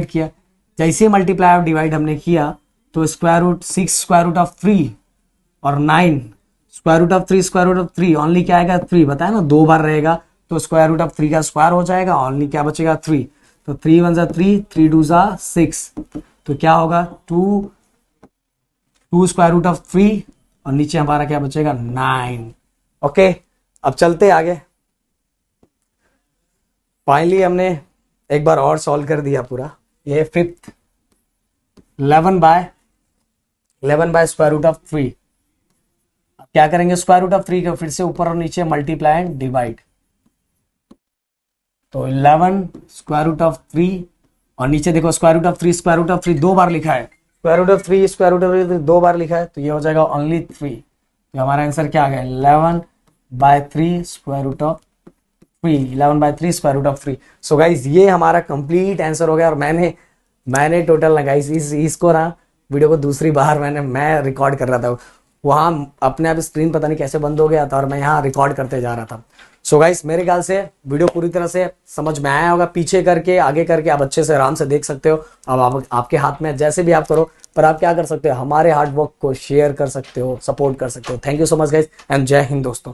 किया। जैसे मल्टीप्लाई और डिवाइड हमने किया तो square root 6 square root of 3 और 9 स्क्वायर रूट ऑफ 3 ओनली क्या आएगा 3, बताया ना 2 बार रहेगा तो स्क्वायर रूट ऑफ 3 का स्क्वायर हो जाएगा, ओनली क्या बचेगा 3। तो 3 1 जा 3, 3 2 जा 6, तो क्या होगा 2 स्क्वायर रूट ऑफ 3 और नीचे हमारा क्या बचेगा 9। ओके, अब चलते आगे। फाइनली हमने एक बार और सॉल्व कर दिया पूरा। ये fifth 11 by square root of 3। अब क्या करेंगे स्क्वायर रूट ऑफ 3 का फिर से ऊपर और नीचे मल्टीप्लाई एंड डिवाइड, तो 11 स्क्वायर रूट ऑफ 3 और नीचे देखो स्क्वायर रूट ऑफ 3 2 बार लिखा है, स्क्वायर रूट ऑफ 3 2 बार लिखा है, तो ये हो जाएगा ओनली 3। तो हमारा आंसर क्या आ गया 11 by 3 square root of 3। So guys ये हमारा कंप्लीट आंसर हो गया। और मैंने टोटल ना गाइज इसको ना वीडियो को दूसरी बार मैं रिकॉर्ड कर रहा था, वहां अपने आप स्क्रीन पता नहीं कैसे बंद हो गया था और मैं यहाँ रिकॉर्ड करते जा रहा था। सो गाइस मेरे ख्याल से वीडियो पूरी तरह से समझ में आया होगा, पीछे करके आगे करके आप अच्छे से आराम से देख सकते हो। अब आपके हाथ में जैसे भी आप करो, पर आप क्या कर सकते हो हमारे हार्ड वर्क को शेयर कर सकते हो, सपोर्ट कर सकते हो। Thank you so much guys and जय हिंद दोस्तों।